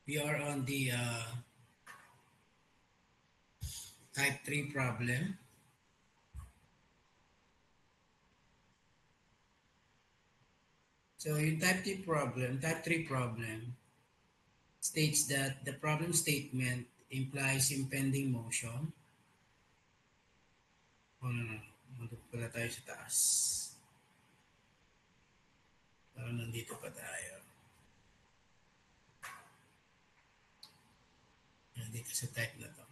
We are on the type 3 problem. So in type 3 problem states that the problem statement implies impending motion. Oh, no, no. Nandito pala tayo sa taas. Parang nandito pa tayo. Nandito sa type na to.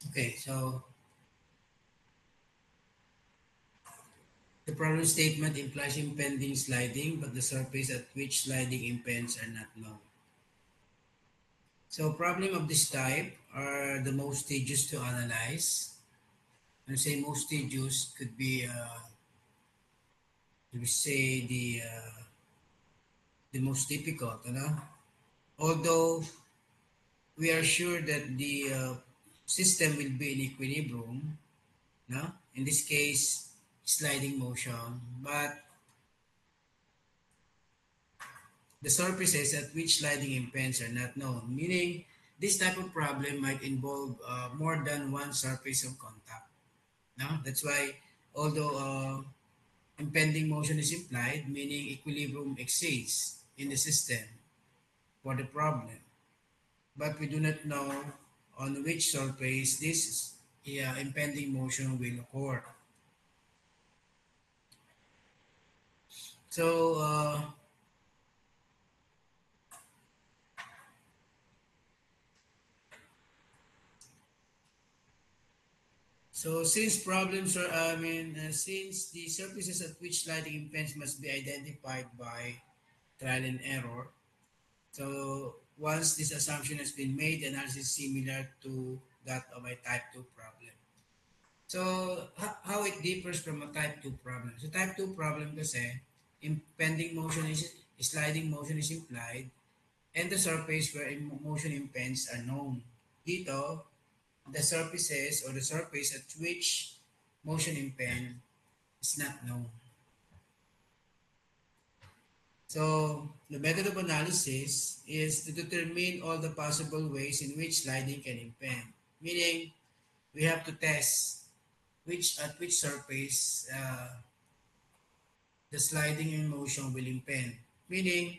Okay, so the problem statement implies impending sliding, but the surface at which sliding impends are not known. So problem of this type are the most tedious to analyze. When I say most tedious, could be we say the most difficult, you know. Although we are sure that the system will be in equilibrium, no? In this case, sliding motion, but the surfaces at which sliding impends are not known, meaning this type of problem might involve more than one surface of contact. No? That's why, although impending motion is implied, meaning equilibrium exists in the system for the problem, but we do not know on which surface this impending motion will occur. So, since the surfaces at which sliding impends must be identified by trial and error. So once this assumption has been made, analysis is similar to that of a type 2 problem. So how it differs from a type 2 problem? So type 2 problem kasi, impending motion is, sliding motion is implied, and the surface where motion impends are known. Dito, the surfaces or the surface at which motion impend is not known. So the method of analysis is to determine all the possible ways in which sliding can impend. Meaning, we have to test which surface the sliding in motion will impend. Meaning,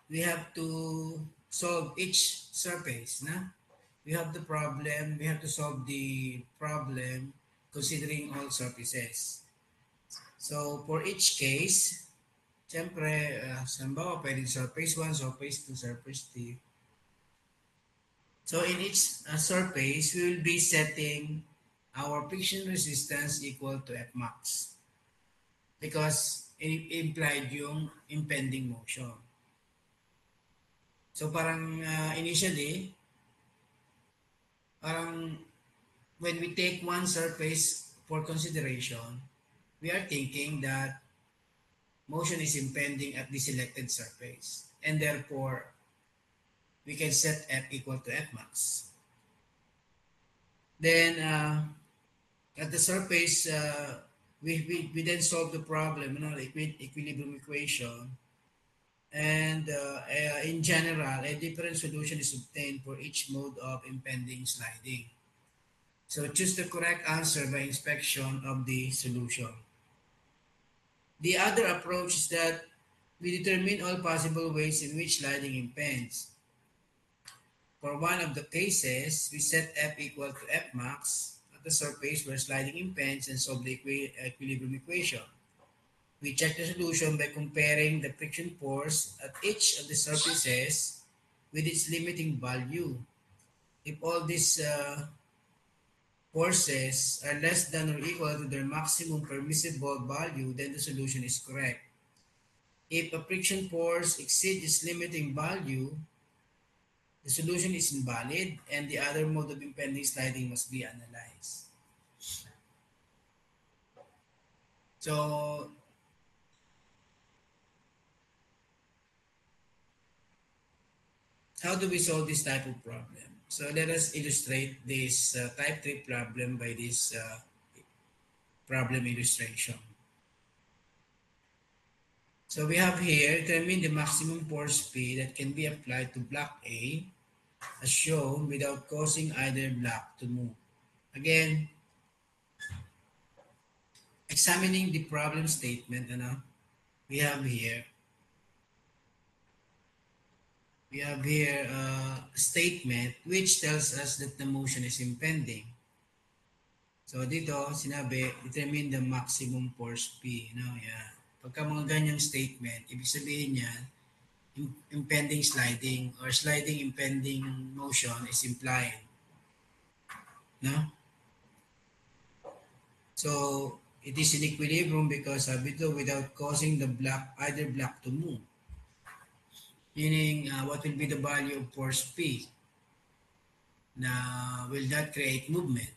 we have to solve each surface. Na? We have the problem, we have to solve the problem considering all surfaces. So, for each case, siyempre, halimbawa, pwedeng surface 1, surface 2, surface 3. So, in each surface, we will be setting our friction resistance equal to F max because implied yung impending motion. So, parang initially, parang when we take one surface for consideration, we are thinking that motion is impending at the selected surface, and therefore we can set F equal to F max. Then at the surface, we then solve the problem, the equilibrium equation. And in general, a different solution is obtained for each mode of impending sliding. So choose the correct answer by inspection of the solution. The other approach is that we determine all possible ways in which sliding impends. For one of the cases, we set F equal to F max at the surface where sliding impends and solve the equilibrium equation. We check the solution by comparing the friction force at each of the surfaces with its limiting value. If all these forces are less than or equal to their maximum permissible value, then the solution is correct. If a friction force exceeds its limiting value, the solution is invalid and the other mode of impending sliding must be analyzed. So, how do we solve this type of problem? So, let us illustrate this type 3 problem by this problem illustration. So, we have here, determine the maximum force P that can be applied to block A as shown without causing either block to move. Again, examining the problem statement, we have here a statement which tells us that the motion is impending. So dito, sinabi, determine the maximum force P. Yeah. Pagka mga ganyang statement, ibig sabihin niyan, impending sliding or sliding impending motion is implied. No? So, it is in equilibrium because sabi ito, without causing the block, either block to move. Meaning, what will be the value of force P na will that create movement?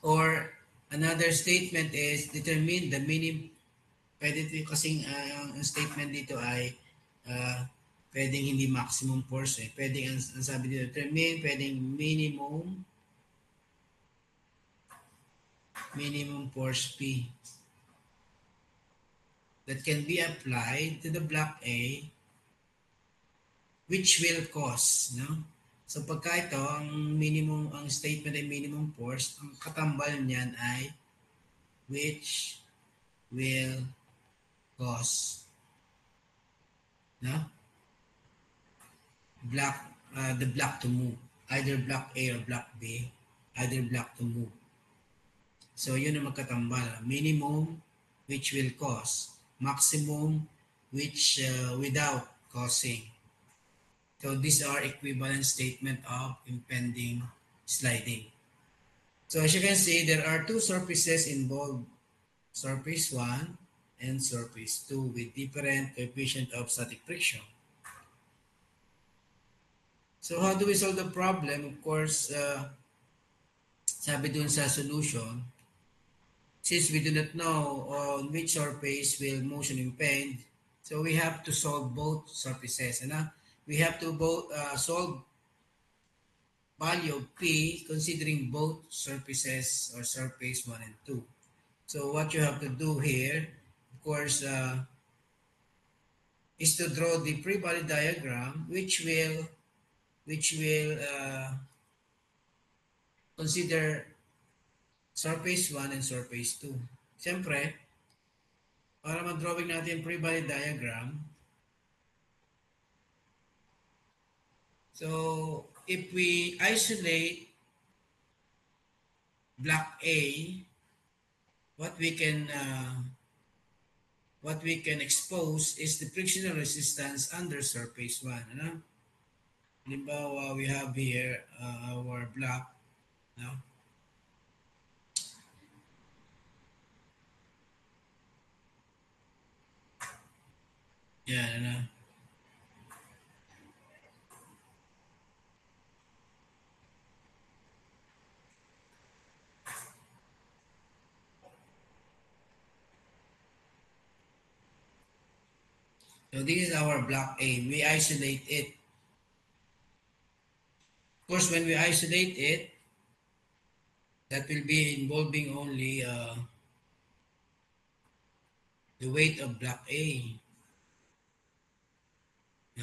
Or another statement is determine the minimum. Pwede ito kasing ang statement dito ay pwedeng hindi maximum force eh. Pwedeng ang sabi dito determine, pwedeng minimum force P that can be applied to the block A which will cause, no? So pagka ito, ang statement ay minimum force, ang katambal niyan ay which will cause, no? The block to move, either block A or block B, either block to move. So yun ang magkatambal, minimum which will cause, maximum which without causing. So these are equivalent statement of impending sliding. So as you can see, there are two surfaces involved, surface 1 and surface 2 with different coefficient of static friction. So how do we solve the problem? Of course, sabi dun sa solution, since we do not know on which surface will motion impend, so we have to solve both surfaces. We have to both solve value of P considering both surfaces or surface 1 and 2. So what you have to do here, of course, is to draw the free body diagram which will consider surface 1 and surface 2. Siyempre, para mag-drawing natin free body diagram, so if we isolate block A, what we can expose is the frictional resistance under surface 1. Halimbawa, we have here our block. No? Yan, So this is our block A. We isolate it. Of course, when we isolate it, that will be involving only the weight of block A.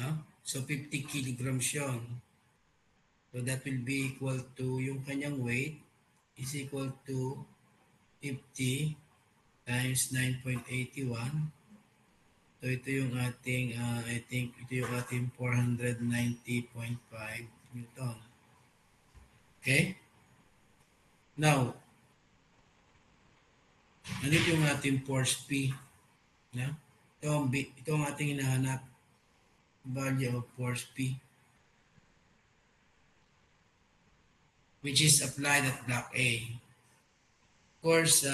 No? So 50 kilograms yun. So that will be equal to, yung kanyang weight is equal to 50 times 9.81. So ito yung ating, I think ito yung ating 490.5 Newton. Okay? Now, nandito yung ating force P. No? Ito ang ating hinahanap. Value of force P. Which is applied at block A. Of course,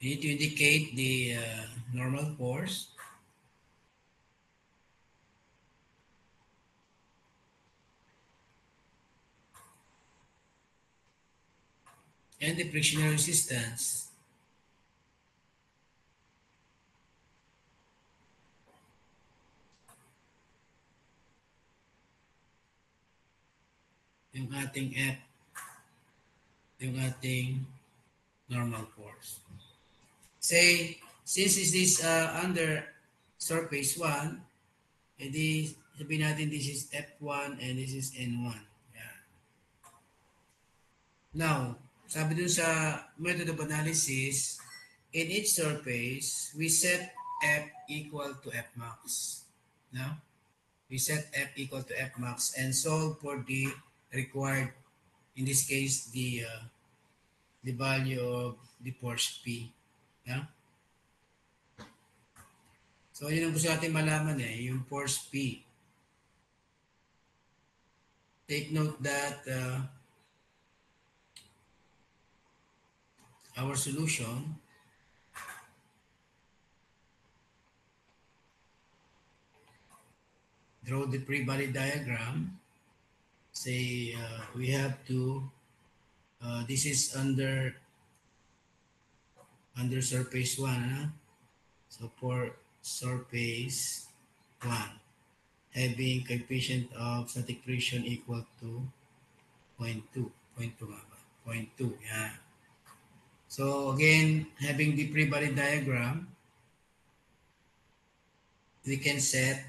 you need to indicate the normal force. And the frictional resistance. Yung ating F. Yung ating normal force. Say, since this is under surface 1, edi sabihin natin this is F1 and this is N1. Yeah. Now, sabi dun sa method of analysis, in each surface, we set F equal to F max. No? We set F equal to F max and solve for the required, in this case, the value of the force P. Yeah? So, yun ang gusto natin malaman yung force P. Take note that our solution draw the free body diagram. Say we have to this is under surface 1. Huh? So for surface 1, having coefficient of static friction equal to 0.2. 0.2 nga ba? 0.2. Yeah. So again, having the free body diagram, we can set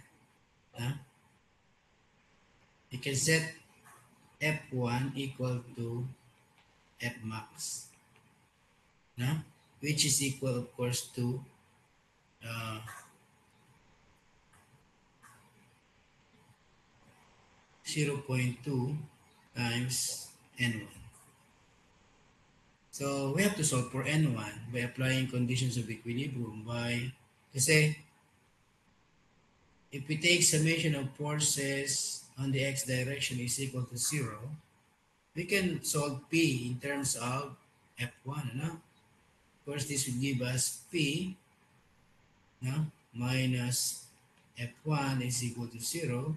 F1 equal to F max, which is equal, of course, to 0.2 times N1. So we have to solve for N1 by applying conditions of equilibrium kasi if we take summation of forces on the x direction is equal to 0, we can solve P in terms of F1. Of course, this will give us P minus F1 is equal to 0,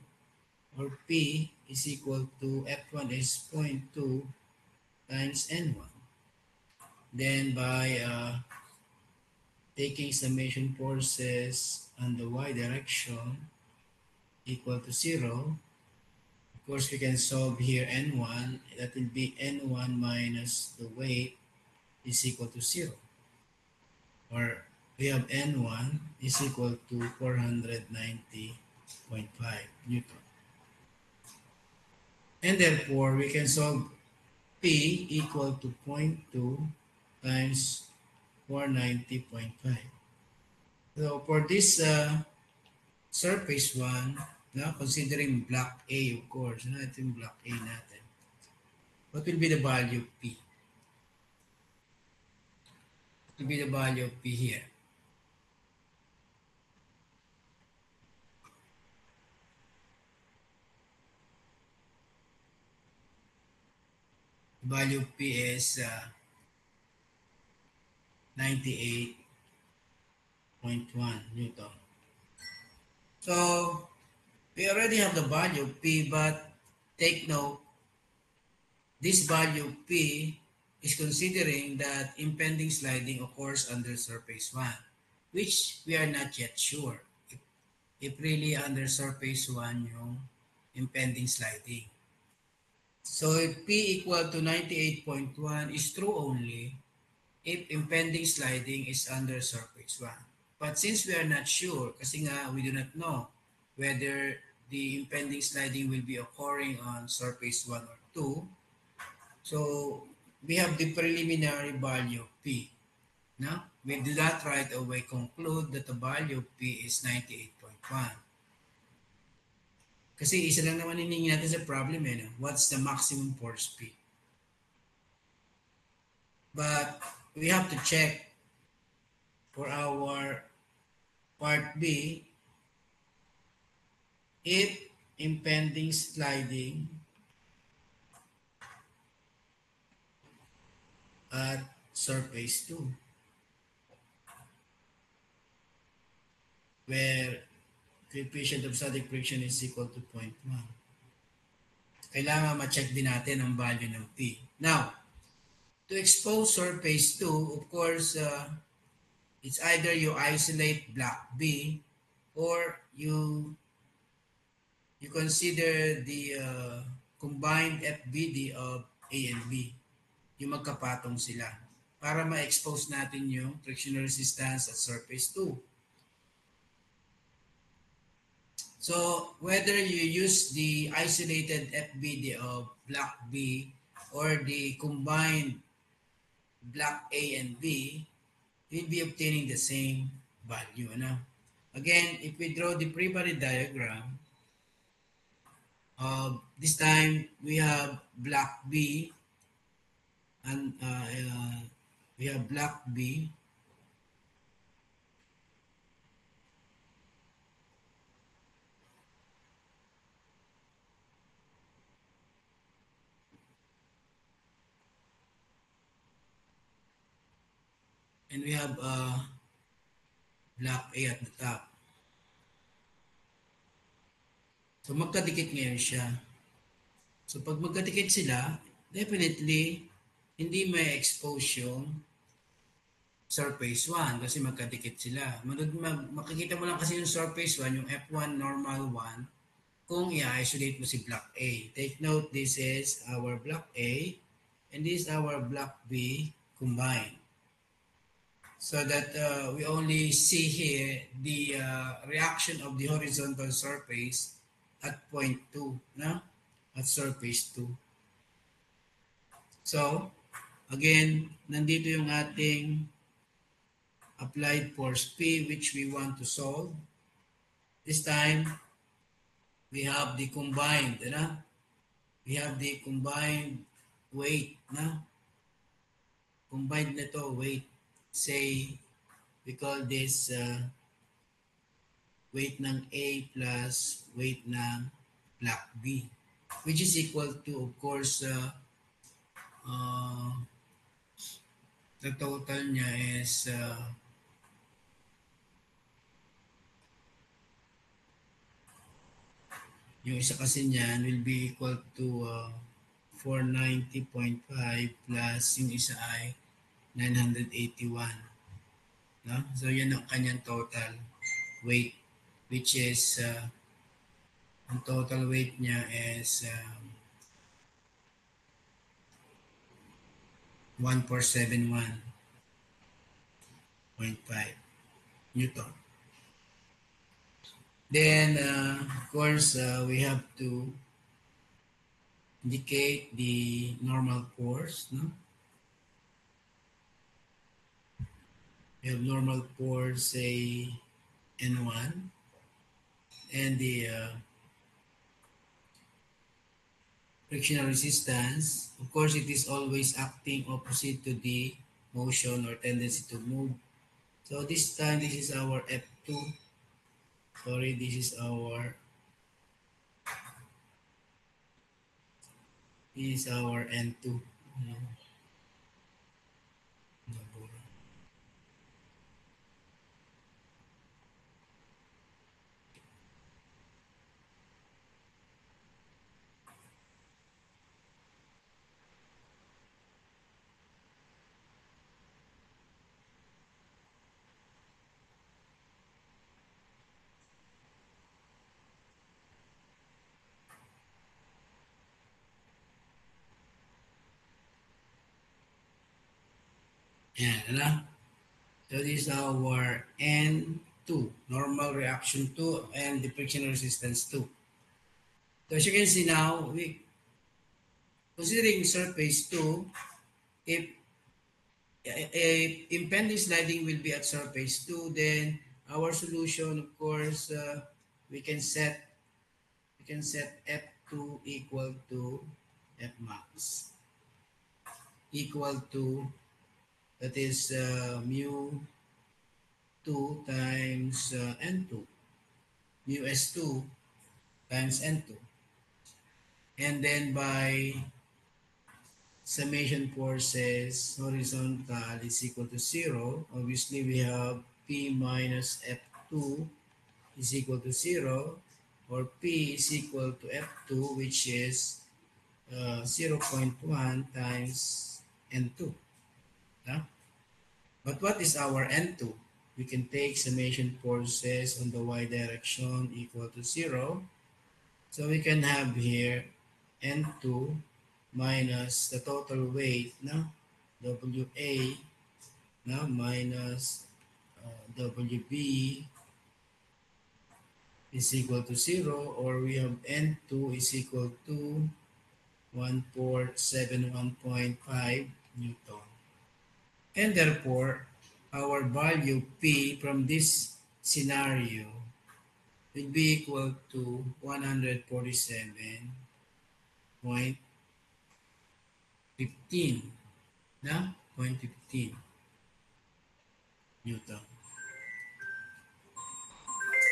or P is equal to F1 is 0.2 times N1. Then by taking summation forces on the y direction equal to 0, of course we can solve here N1. That will be N1 minus the weight is equal to 0. Or we have N1 is equal to 490.5 Newton. And therefore, we can solve P equal to 0.2 times 490.5. So for this surface 1, considering block A, of course, ito yung block A natin. What will be the value of P? What will be the value of P here? The value of P is 98.1 Newton. So, we already have the value of P, but take note, this value of P is considering that impending sliding occurs under surface 1. which we are not yet sure if really under surface 1 yung impending sliding. So if P equal to 98.1 is true only if impending sliding is under surface 1. But since we are not sure, kasi nga we do not know whether the impending sliding will be occurring on surface 1 or 2, so we have the preliminary value of P. No? We do not right away conclude that the value of P is 98.1. Kasi isa lang naman hiningi natin sa problem no? What's the maximum force P? But we have to check for our part B if impending sliding at surface 2 where coefficient of static friction is equal to 0.1. Kailangan ma-check din natin ang value ng P. Now, to expose surface 2, of course, it's either you isolate block B or you consider the combined FBD of A and B. Yung magkapatong sila para ma-expose natin yung frictional resistance at surface 2. So whether you use the isolated FBD of block B or the combined block A and B, you'll be obtaining the same value. Ano? Again, if we draw the free-body diagram, this time we have block B and we have block B and we have block A at the top. So magkadikit ngayon siya. So pag magkadikit sila, definitely hindi may expose yung surface 1 kasi magkadikit sila. Makikita mo lang kasi yung surface 1, yung F1 normal 1, kung i-isolate mo si block A. Take note, this is our block A and this is our block B combined. So that we only see here the reaction of the horizontal surface at point 2, no? At surface 2. So, again, nandito yung ating applied force P which we want to solve. This time, we have the combined, ano? We have the combined weight, no? Combined na to, weight. Say, we call this weight ng A plus weight ng block B, which is equal to, of course, the total niya is yung isa kasi niyan will be equal to 490.5 plus yung isa ay 981. No? So yan ang kanyang total weight, which is ang total weight niya is 1471.5 Newton. Then, of course, we have to indicate the normal force. No? We have normal force, say, N1. And the frictional resistance, of course, it is always acting opposite to the motion or tendency to move. So this time, this is our F2. Sorry, this is our N2. Yan, ano? So this is our N2, normal reaction 2 and the frictional resistance 2. So as you can see now, we considering surface 2, if impending sliding will be at surface 2, then our solution, of course, we can set F2 equal to F max equal to, that is mu 2 times N2, mu S2 times N2. And then by summation forces horizontal is equal to 0. Obviously, we have P minus F2 is equal to 0, or P is equal to F2, which is 0.1 times N2. Yeah? But what is our N2? We can take summation forces on the y direction equal to 0. So we can have here N2 minus the total weight, no? WA, no? Minus WB is equal to 0, or we have N2 is equal to 1471.5 Newton. And therefore, our value P from this scenario will be equal to 147.15, na? 0.15 Newton.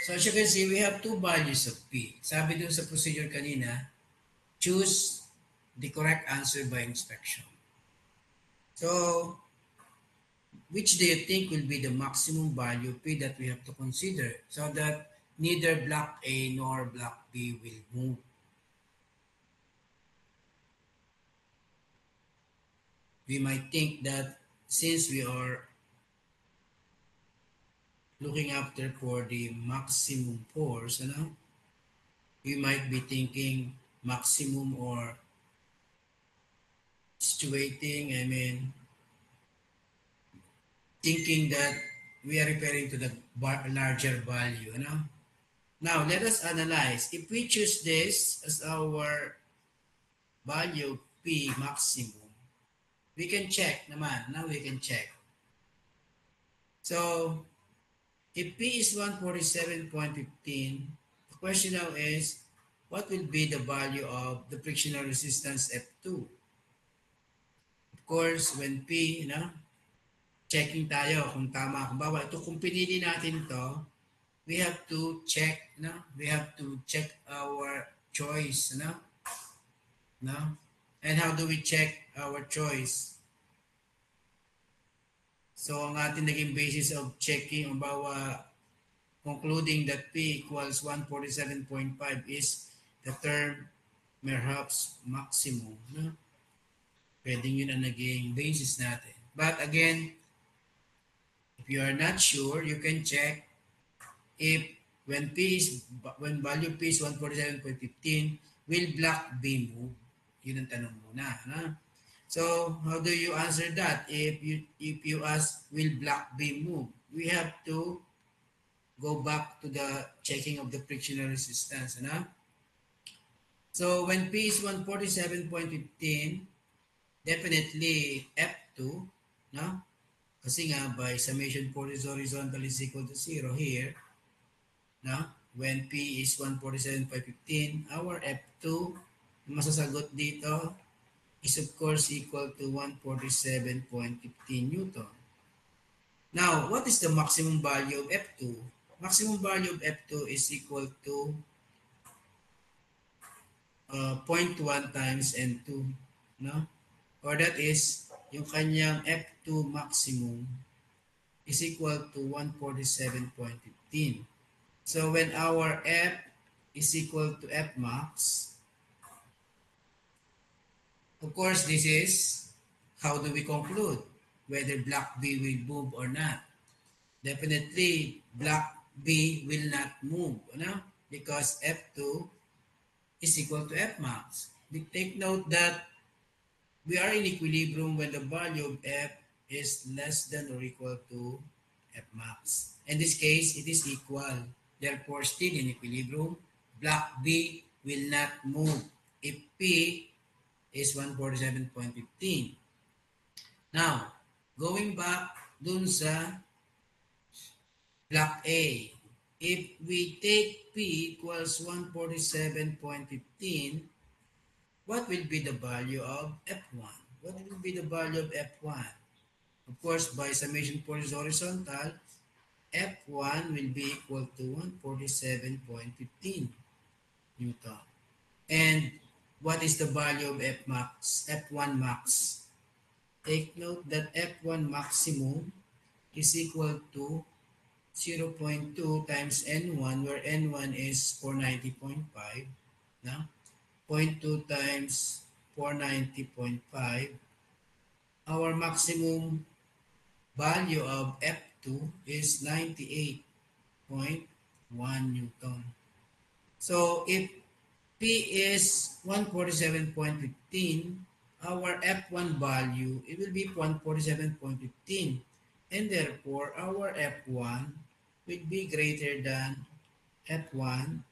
So as you can see, we have two values of P. Sabi dun sa procedure kanina, choose the correct answer by inspection. So, which do you think will be the maximum value P that we have to consider so that neither block A nor block B will move? We might think that since we are looking after for the maximum force, we might be thinking maximum or situating, thinking that we are referring to the larger value, Now, let us analyze. If we choose this as our value P maximum, we can check naman. Now we can check. So, if P is 147.15, the question now is, what will be the value of the frictional resistance F2? Of course, when P, checking tayo kung tama. Kung bawa, ito kung pinili natin to, we have to check, we have to check our choice, no? And how do we check our choice? So, ang ating naging basis of checking, ang bawa, concluding that P equals 147.5 is the term Merhoff's maximum. No? Pwedeng yun ang naging basis natin. But again, if you are not sure, you can check if when value P is 147.15, will block B move? Yun ang tanong muna. No? So, how do you answer that? If you ask, will block B move? We have to go back to the checking of the frictional resistance. So, when P is 147.15, definitely F2, no? Kasi nga, by summation force horizontal is equal to 0 here, no? When P is 147.15, our F2, masasagot dito, is of course equal to 147.15 Newton. Now, what is the maximum value of F2? Maximum value of F2 is equal to 0.1 times N2, no? Or that is, yung kanyang F2 maximum is equal to 147.15. So when our F is equal to F max, of course, this is how do we conclude whether block B will move or not. Definitely, block B will not move, because F2 is equal to F max. Take note that we are in equilibrium when the value of F is less than or equal to F max. In this case, it is equal. Therefore, still in equilibrium, block B will not move if P is 147.15. Now, going back dun sa block A, if we take P equals 147.15, what will be the value of F1? What will be the value of F1? Of course, by summation force horizontal, F1 will be equal to 147.15 Newton. And what is the value of F max? F1 max. Take note that F1 maximum is equal to 0.2 times N1, where N1 is 490.5. Now, 0.2 times 490.5. Our maximum value of F2 is 98.1 Newton. So if P is 147.15, our F1 value, it will be 147.15. And therefore, our F1 will be greater than F1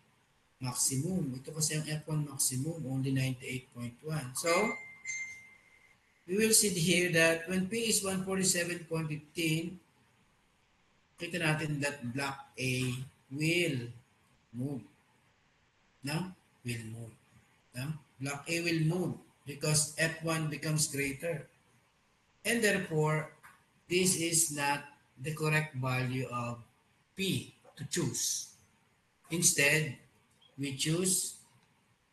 maximum. Ito kasi ang F1 maximum, only 98.1. So, we will see here that when P is 147.15, kita natin that block A will move. No? Will move. No? Block A will move because F1 becomes greater. And therefore, this is not the correct value of P to choose. Instead, we choose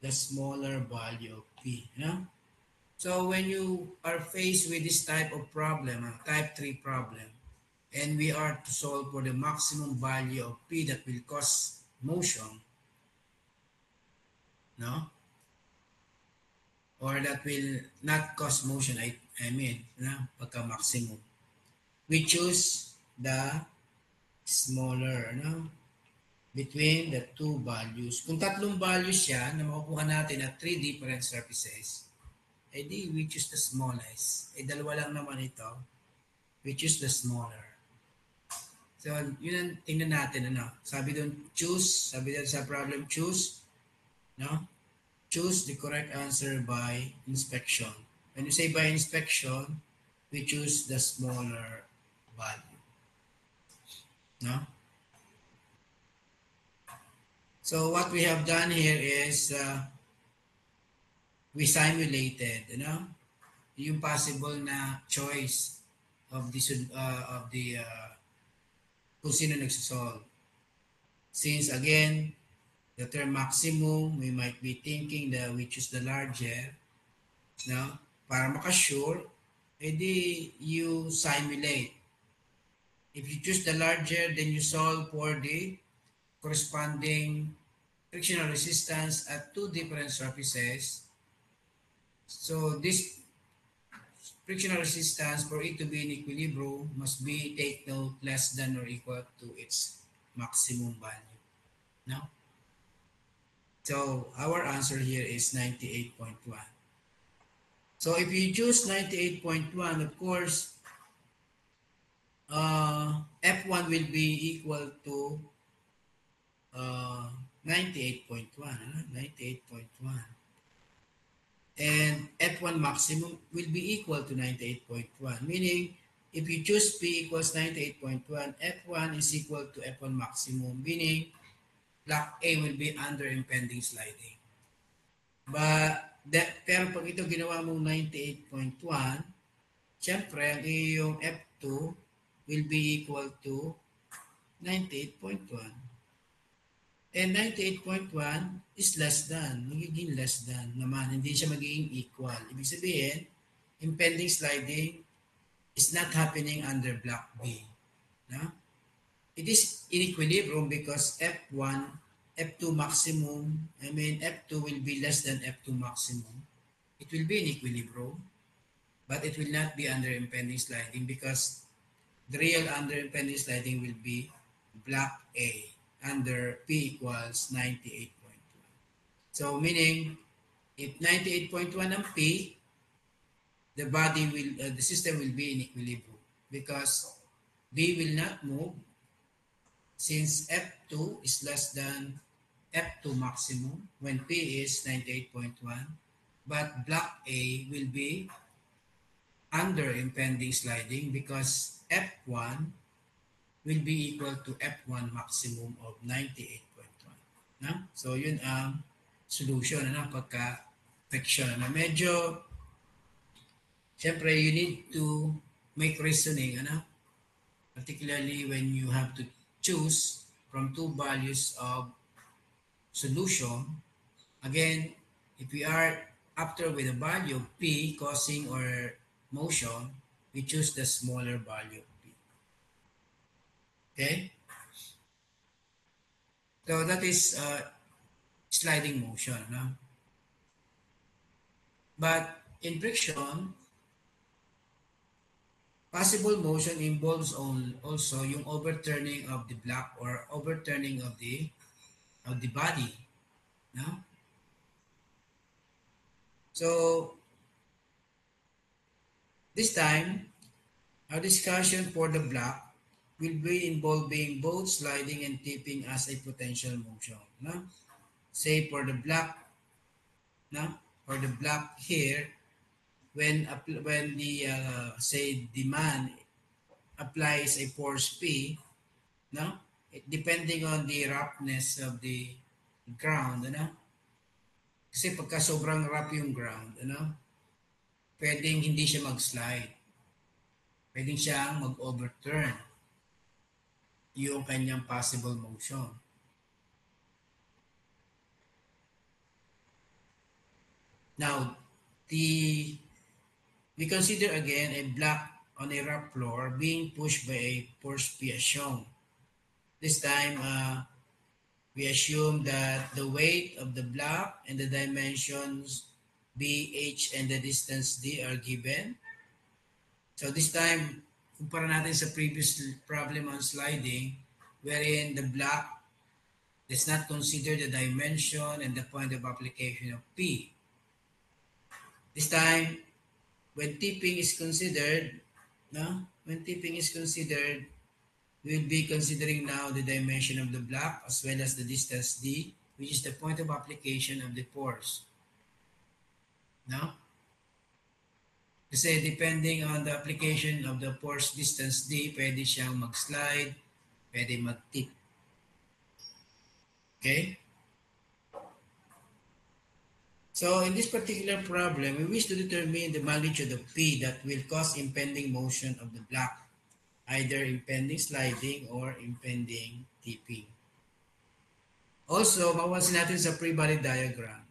the smaller value of P. No? So when you are faced with this type of problem, a type 3 problem, and we are to solve for the maximum value of P that will cause motion, no? Or that will not cause motion, I mean, no? Pagka maximum. We choose the smaller, no? Between the two values. Kung tatlong values siya na makukuha natin at three different surfaces, di we choose the smallest. Dalawa lang naman ito. We choose the smaller. So, yun ang tingnan natin, ano? Sabi doon, choose. Sabi doon sa problem, choose. No? Choose the correct answer by inspection. When you say by inspection, we choose the smaller value. No? So, what we have done here is we simulated, yung possible na choice of the kung sino nagsosolve. Since again, the term maximum, we might be thinking that we choose the larger, no? Para makasure, edi you simulate. If you choose the larger, then you solve for the corresponding frictional resistance at two different surfaces. So this frictional resistance, for it to be in equilibrium, must be, take note, less than or equal to its maximum value. No? So our answer here is 98.1. So if you choose 98.1, of course, F1 will be equal to 98.1. 98.1. And F1 maximum will be equal to 98.1. Meaning, if you choose P equals 98.1, F1 is equal to F1 maximum. Meaning, block A will be under impending sliding. Pero pag ito ginawa mong 98.1, syempre, ang iyong F2 will be equal to 98.1. And 98.1 is less than, magiging less than naman, hindi siya magiging equal. Ibig sabihin, impending sliding is not happening under block B. No? It is in equilibrium because F1, F2 maximum, F2 will be less than F2 maximum. It will be in equilibrium, but it will not be under impending sliding because the real under impending sliding will be block A under P equals 98.1. So meaning, if 98.1 ang P, the system will be in equilibrium. because B will not move since F2 is less than F2 maximum when P is 98.1, but block A will be under impending sliding because F1 will be equal to F1 maximum of 98.1. No? So yun ang solution ano, pagka-friction. Na medyo, syempre, you need to make reasoning, ano, particularly when you have to choose from two values of solution. Again, if we are after with a value of P causing or motion, we choose the smaller value of P. Okay? So that is sliding motion. No? But in friction, possible motion involves also yung overturning of the block or overturning of the body. No? So this time, our discussion for the block will be involving both sliding and tipping as a potential motion. No? Say for the block, no? For the block here, when the say demand applies a force P, no? Depending on the roughness of the ground, ano? Kasi pagka sobrang rough yung ground, ano? Pwedeng hindi siya mag-slide. Pwedeng siyang mag-overturn yung kanyang possible motion. Now, we consider again a block on a rough floor being pushed by a force P as shown. This time, we assume that the weight of the block and the dimensions B, H, and the distance D are given. So this time, kumpara natin sa previous problem on sliding, wherein the block does not consider the dimension and the point of application of P. This time, when tipping is considered, no? When tipping is considered, we'll be considering now the dimension of the block as well as the distance D, which is the point of application of the force. No? Kasi depending on the application of the force distance D, pwede siyang mag-slide, pwede mag-tip. Okay? So in this particular problem, we wish to determine the magnitude of P that will cause impending motion of the block, either impending sliding or impending tipping. Also, mawasin natin sa pre-body diagram.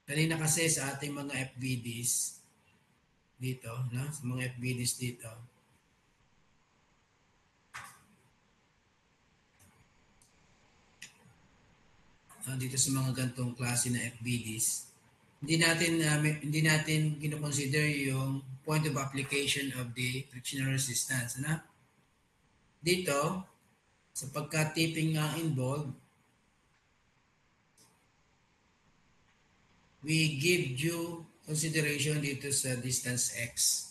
Kanina kasi sa ating mga FBDs dito, no? Sa mga FBDs dito, dito sa mga gantong klase na FBDs, hindi natin kino-consider yung point of application of the frictional resistance, ano? Dito, sa pagka-tipping nga involved, we give due consideration dito sa distance x,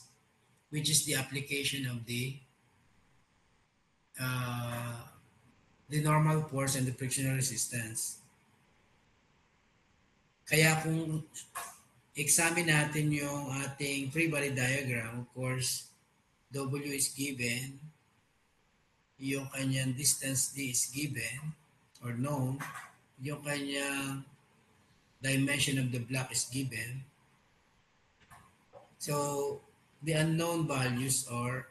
which is the application of the normal force and the frictional resistance. Kaya kung examine natin yung ating free body diagram, of course, W is given, yung kanyang distance D is given or known, yung kanyang dimension of the block is given. So, the unknown values are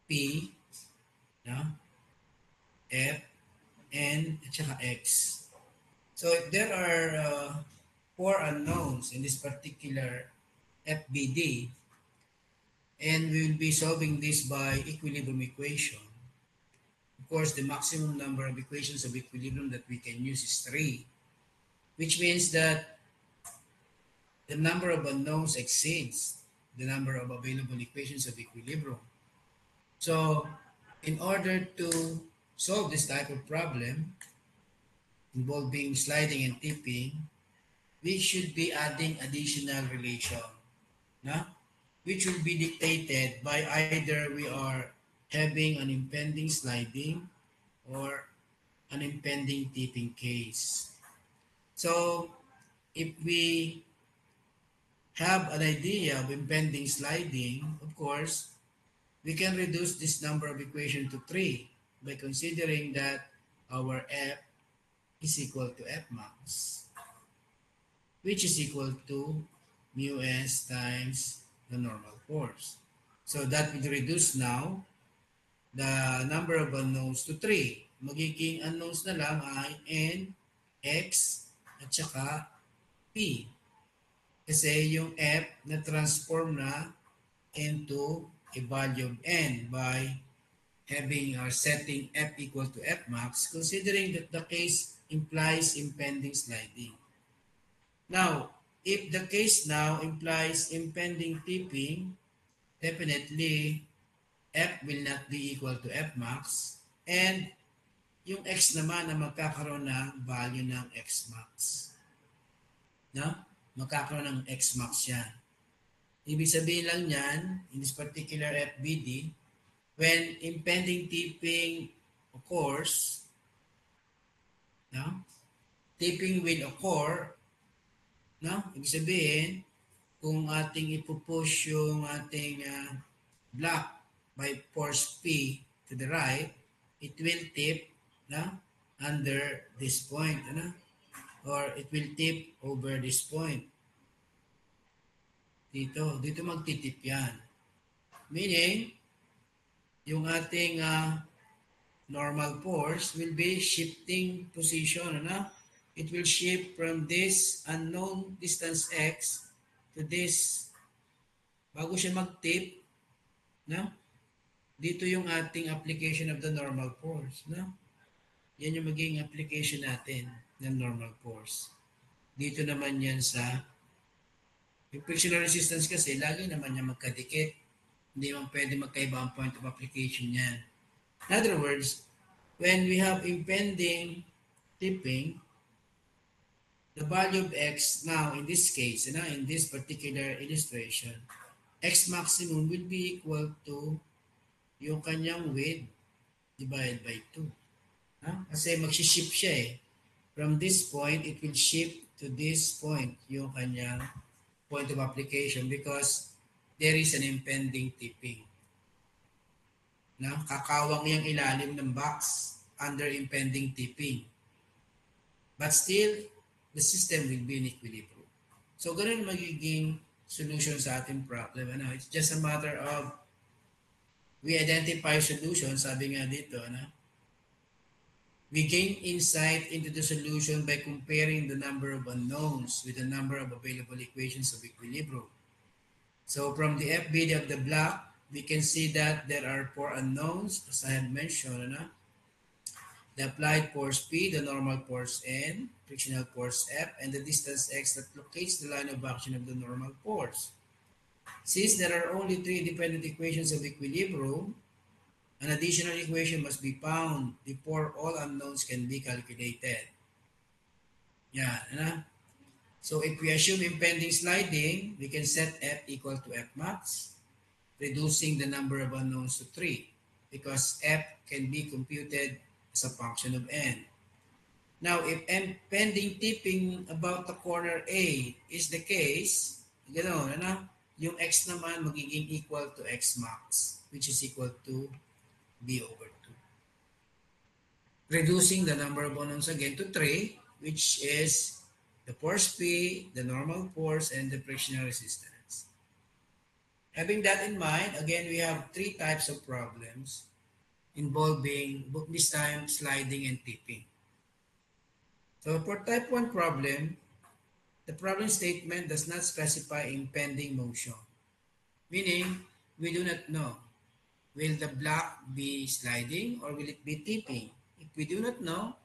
P, no? F, N, at saka X. So, if there are 4 unknowns in this particular FBD, and we will be solving this by equilibrium equation. Of course, the maximum number of equations of equilibrium that we can use is 3, which means that the number of unknowns exceeds the number of available equations of equilibrium. So, in order to solve this type of problem involving sliding and tipping, we should be adding additional relation. No? which will be dictated by either we are having an impending sliding or an impending tipping case. So if we have an idea of impending sliding, of course, we can reduce this number of equation to 3 by considering that our F is equal to F max, which is equal to mu s times the normal force. So that will reduce now the number of unknowns to 3. Magiging unknowns na lang ay N, X, at saka P. Kasi yung F na transform na into a value of N by having our setting F equal to F max, considering that the case implies impending sliding. Now, if the case now implies impending tipping, definitely F will not be equal to F max, and yung X naman na magkakaroon ng value ng X max. No? Magkakaroon ng X max yan. Ibig sabihin lang yan, in this particular FBD, when impending tipping occurs, no? Tipping will occur, no? Ibig sabihin, kung ating ipupush yung ating block by force P to the right, it will tip, no? Under this point, ano? Or it will tip over this point. Dito magtitip yan. Meaning, yung ating normal force will be shifting position, ano? It will shift from this unknown distance x to this. Bago siya mag-tip, no? Dito yung ating application of the normal force, no? Yan yung magiging application natin ng normal force. Dito naman yan sa yung frictional resistance kasi lagi naman yan magkadikit. Hindi man pwede magkaiba ang point of application niyan. In other words, when we have impending tipping, the value of x now in this case, in this particular illustration, x maximum will be equal to yung kanyang width divided by 2. Kasi mag-shift siya eh. From this point, it will shift to this point, yung kanyang point of application because there is an impending tipping. Kakawang yung ilalim ng box under impending tipping. But still, the system will be in equilibrium. So, ganun magiging solution sa ating problem. It's just a matter of we identify solution, sabi nga dito, we gain insight into the solution by comparing the number of unknowns with the number of available equations of equilibrium. So from the FBD of the block, we can see that there are 4 unknowns, as I had mentioned. The applied force P, the normal force N, frictional force F, and the distance x that locates the line of action of the normal force. Since there are only 3 dependent equations of equilibrium, an additional equation must be found before all unknowns can be calculated. So if we assume impending sliding, we can set F equal to F max, reducing the number of unknowns to 3 because F can be computed as a function of N. Now, if impending tipping about the corner A is the case, yung X naman magiging equal to X max, which is equal to B over 2. Reducing the number of unknowns again to 3, which is the force P, the normal force, and the frictional resistance. Having that in mind, again, we have 3 types of problems involving, this time, sliding and tipping. So for type 1 problem, the problem statement does not specify impending motion, meaning we do not know. Will the block be sliding or will it be tipping? If we do not know,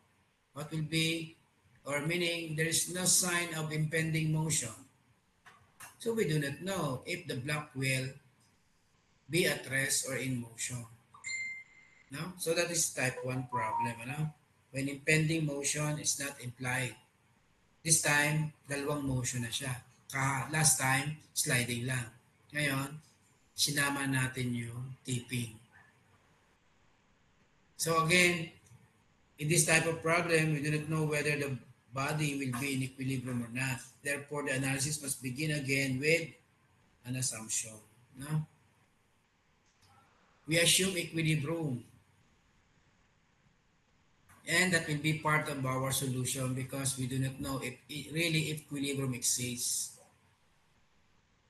what will be, or meaning there is no sign of impending motion. So we do not know if the block will be at rest or in motion. So that is type 1 problem. When impending motion is not implied. This time, dalawang motion na siya. Last time, sliding lang. Ngayon, sinama natin yung tipping. So again, in this type of problem, we do not know whether the body will be in equilibrium or not. Therefore, the analysis must begin again with an assumption. No? We assume equilibrium, and that will be part of our solution because we do not know if really equilibrium exists.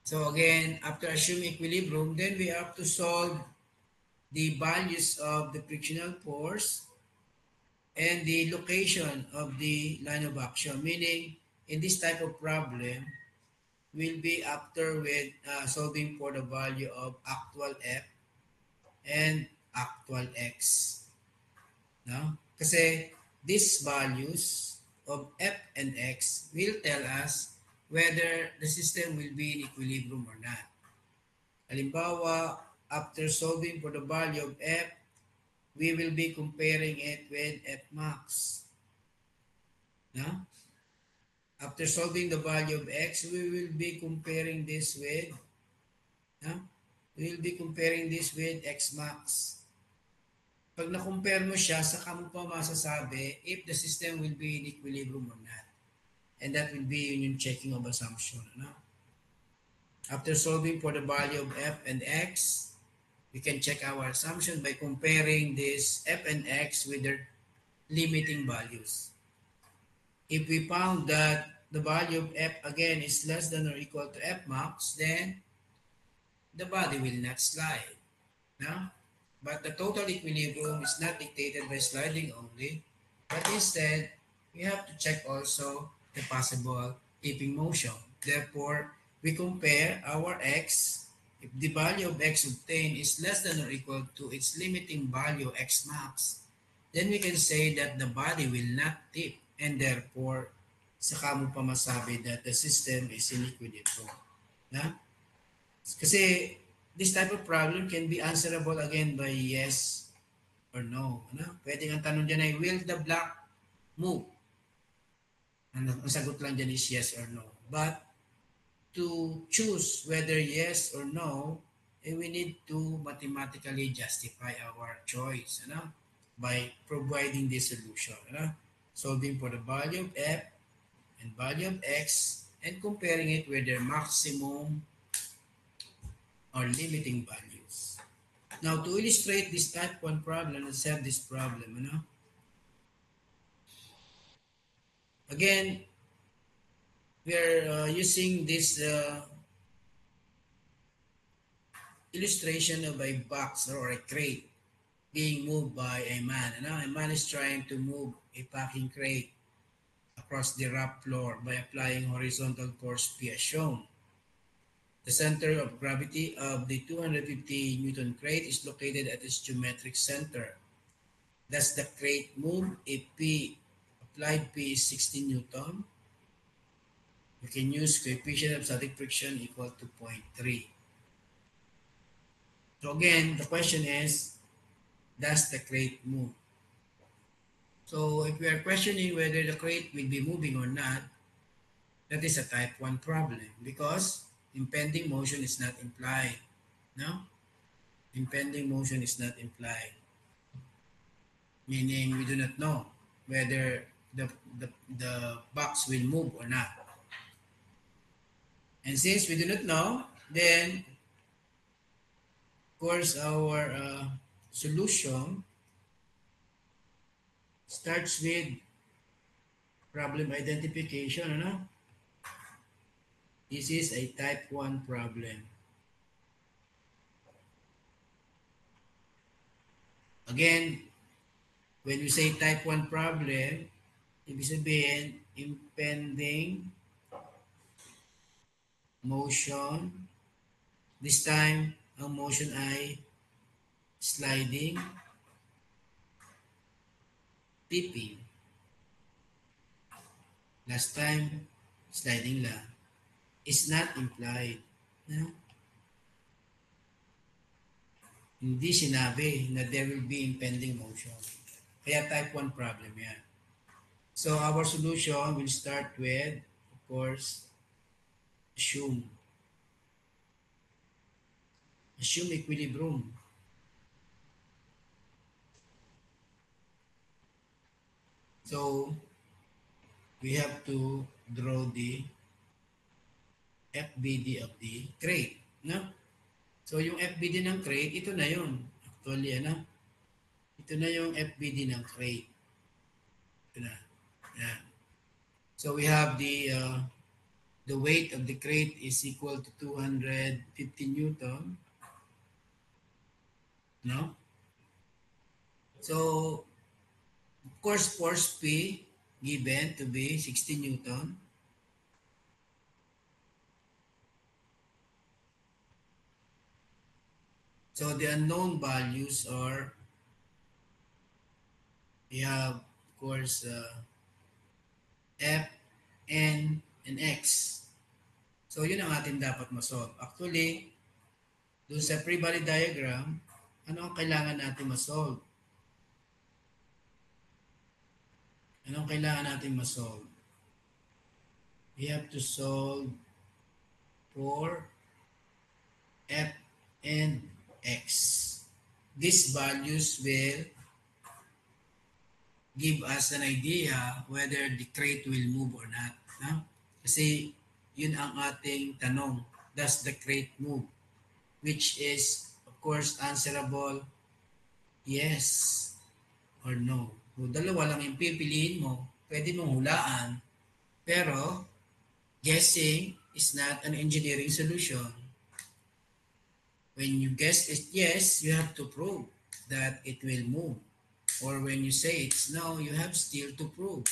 So again, after assuming equilibrium, then we have to solve the values of the frictional force and the location of the line of action. Meaning, in this type of problem, will be after with solving for the value of actual f and actual x. No? Kasi these values of f and x will tell us whether the system will be in equilibrium or not. Halimbawa, after solving for the value of f, we will be comparing it with f max. No? After solving the value of x, we will be comparing this with, no? We will be comparing this with x max. Pag na-compare mo siya, saka mo pa masasabi if the system will be in equilibrium or not. And that will be yung checking of assumption. Ano? After solving for the value of f and x, we can check our assumption by comparing this f and x with their limiting values. If we found that the value of f again is less than or equal to f max, then the body will not slide. No? But the total equilibrium is not dictated by sliding only, but instead, we have to check also the possible tipping motion. Therefore, we compare our x. If the value of x obtained is less than or equal to its limiting value x max, then we can say that the body will not tip and therefore, saka mo pa masabi that the system is in equilibrium. Na? Kasi this type of problem can be answerable again by yes or no. Ano? Pwede ang tanong dyan ay, will the block move? Ang sagot lang dyan is yes or no. But to choose whether yes or no, we need to mathematically justify our choice by providing this solution. Solving for the value of f and value of x and comparing it with their maximum or limiting values. Now, to illustrate this type 1 problem, let's have this problem. Again, we are using this illustration of a box or a crate being moved by a man. A man is trying to move a packing crate across the rough floor by applying horizontal force P as shown. The center of gravity of the 250 Newton crate is located at its geometric center. Does the crate move if applied P is 16 Newton? We can use coefficient of static friction equal to 0.3. So again, the question is, does the crate move? So if we are questioning whether the crate will be moving or not, that is a type 1 problem because impending motion is not implied. No? Impending motion is not implied. Meaning we do not know whether the box will move or not. And since we do not know, then of course our solution starts with problem identification. This is a type 1 problem. Again, when we say type 1 problem, ibig sabihin, impending motion. This time, ang motion ay sliding, tipping. Last time, sliding lang. Is not implied. Hindi sinabi na there will be impending motion. Kaya type 1 problem yan. So our solution will start with, of course, assume assume equilibrium. So we have to draw the FBD of the crate. No? So yung FBD ng crate, ito na yun. Actually, ano? Ito na yung FBD ng crate. Ito na. Yan. So we have the weight of the crate is equal to 250 Newton. No? So, of course, force P given to be 60 Newton. So the unknown values are, we have, of course, F, N, and X. So yun ang atin dapat masolve. Actually, dun sa free body diagram, ano ang kailangan natin masolve? Ano ang kailangan natin masolve? We have to solve for F and X. These values will give us an idea whether the crate will move or not. No? Kasi yun ang ating tanong. Does the crate move? Which is, of course, answerable yes or no. Kung dalawa lang yung pipiliin mo, pwede mong hulaan. Pero, guessing is not an engineering solution. When you guess it yes, you have to prove that it will move. Or when you say it's no, you have still to prove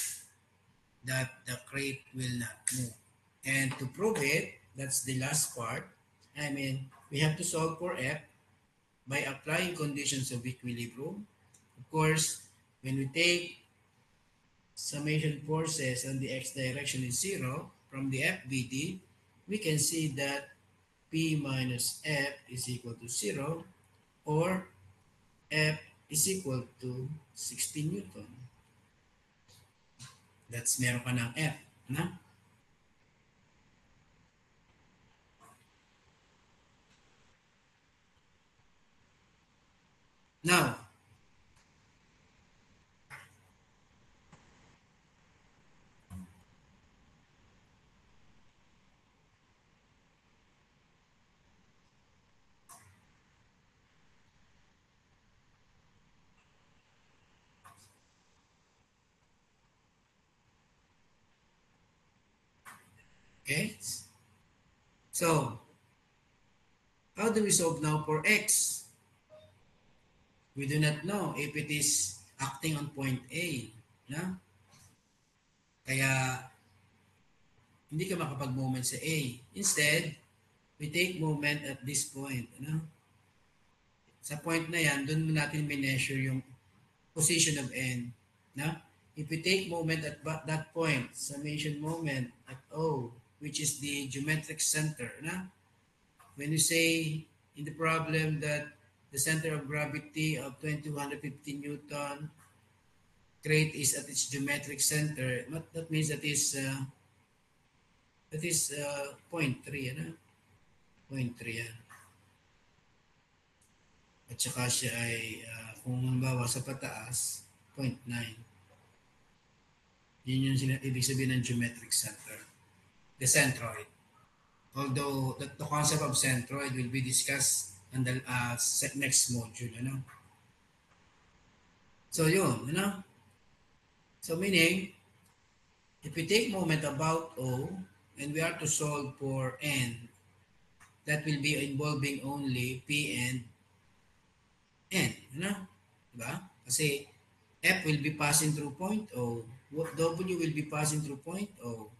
that the crate will not move. And to prove it, that's the last part. I mean, we have to solve for F by applying conditions of equilibrium. Of course, when we take summation forces on the x direction is 0 from the FBD, we can see that P minus F is equal to 0 or F is equal to 60 Newton. That's meron ka ng F. Na? Now, okay? So, how do we solve now for X? We do not know if it is acting on point A. No? Kaya, hindi ka makapag-moment sa A. Instead, we take moment at this point. Ano? Sa point na yan, doon mo natin measure yung position of N. No? If we take moment at that point, summation moment at O, which is the geometric center. No? When you say in the problem that the center of gravity of 2250 Newton crate is at its geometric center, that means that is point 3, ano? Point 3 yan. At saka siya ay, kung halimbawa sa pataas, point 9. Yun yung ibig sabihin ng geometric center. The centroid. Although the concept of centroid will be discussed on the next module. Ano? So yun, ano? So meaning, if we take moment about O, and we are to solve for N, that will be involving only P and N. Ano? Diba? Kasi F will be passing through point O. W will be passing through point O.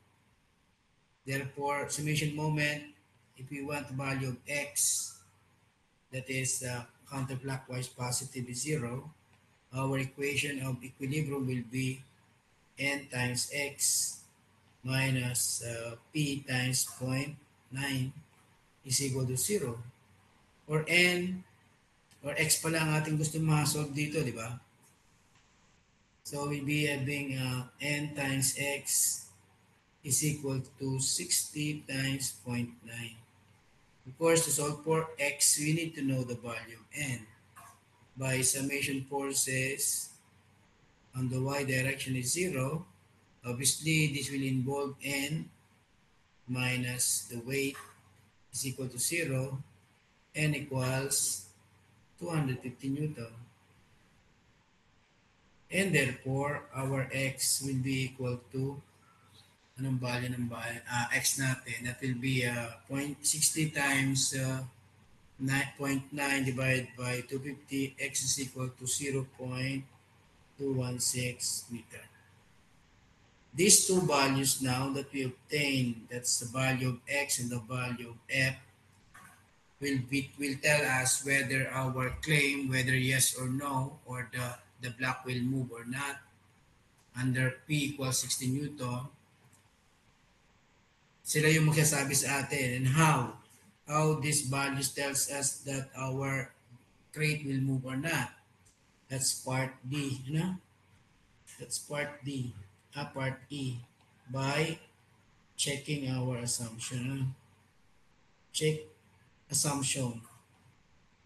Therefore, summation moment, if we want the value of X, that is counterclockwise positive is 0, our equation of equilibrium will be N times X minus P times 0.9 is equal to 0. Or N, or X pala ang ating gusto ma-solve dito, di ba? So we'll be having N times X is equal to 60 times 0.9. Of course, to solve for x, we need to know the value of n. By summation forces on the y direction is 0, obviously this will involve n minus the weight is equal to 0, n equals 250 Newton. And therefore, our x will be equal to anong value ng x natin? That will be 0.60 times 9.9 divided by 250. X is equal to 0.216 meter. These two values now that we obtained, that's the value of x and the value of f, will tell us whether our claim, whether yes or no, or the block will move or not under P equals 60 Newton. Sila yung magsasabi sa atin and how these values tells us that our crate will move or not. That's part D, you know? That's part D, part E, by checking our assumption. Check assumption.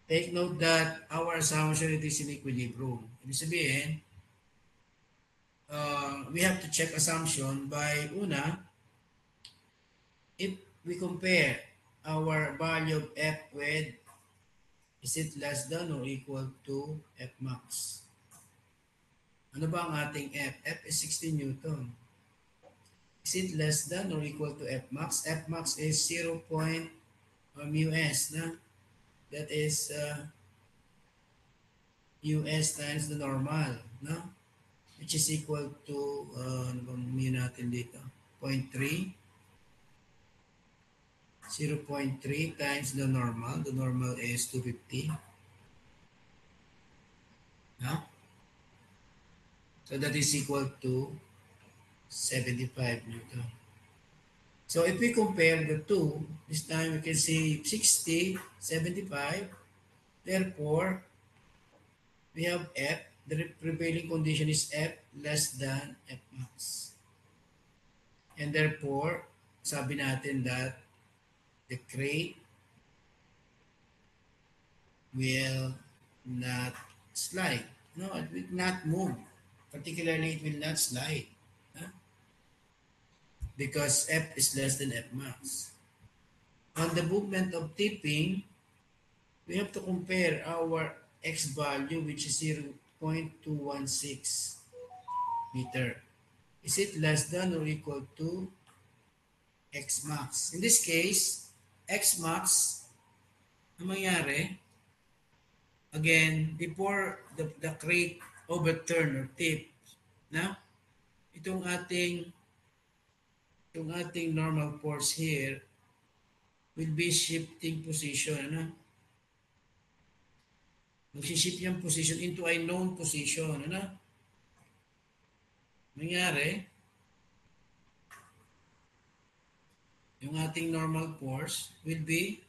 Take note that our assumption it is in equilibrium. Ibig sabihin, we have to check assumption by una, if we compare our value of f with, is it less than or equal to f max? Ano ba ang ating f? F is 16 Newton. Is it less than or equal to f max? F max is 0. Mu s na? That is us times the normal, no? Which is equal to, ano bang mu natin dito? 0.3. 0.3 times the normal. The normal is 250. No? So that is equal to 75 Newton. So if we compare the two, this time we can see 60, 75. Therefore, we have F. The prevailing condition is F less than F max. And therefore, sabi natin that the crate will not slide. No, it will not move. Particularly, it will not slide. Huh? Because F is less than F max. On the movement of tipping, we have to compare our x value, which is 0.216 meter. Is it less than or equal to x max? In this case, x max, ang mangyari, again, before the crate overturn or tip, na, itong ating normal force here will be shifting position, ano? Magsishift yung position into a known position, ano? Nangyari, yung ating normal force will be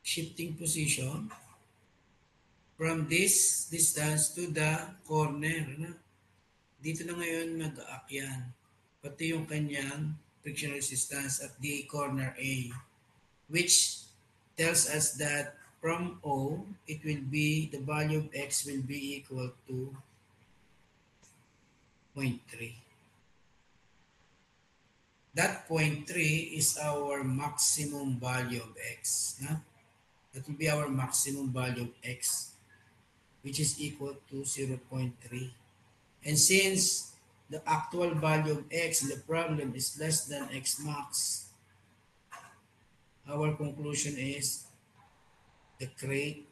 shifting position from this distance to the corner, ano? Dito na ngayon mag-aakyan. Pati yung kanyang frictional resistance at the corner A, which tells us that from O, it will be, the value of x will be equal to 0.3. That 0.3 is our maximum value of x. Na? That will be our maximum value of x, which is equal to 0.3. And since the actual value of x in the problem is less than x max, our conclusion is the crate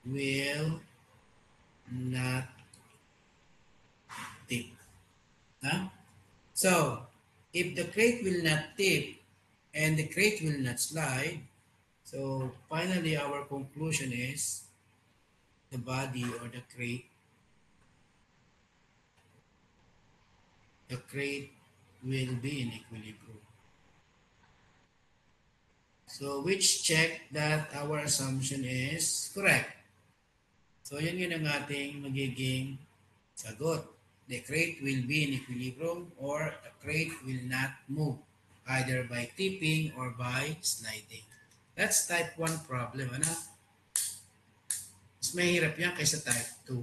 will not tip. Huh? So, if the crate will not tip and the crate will not slide, so finally our conclusion is the body or the crate will be in equilibrium. So, which check that our assumption is correct. So, yun yun ang ating magiging sagot. The crate will be in equilibrium or the crate will not move either by tipping or by sliding. That's type 1 problem. Ano? Mas mahirap yan kaysa type 2.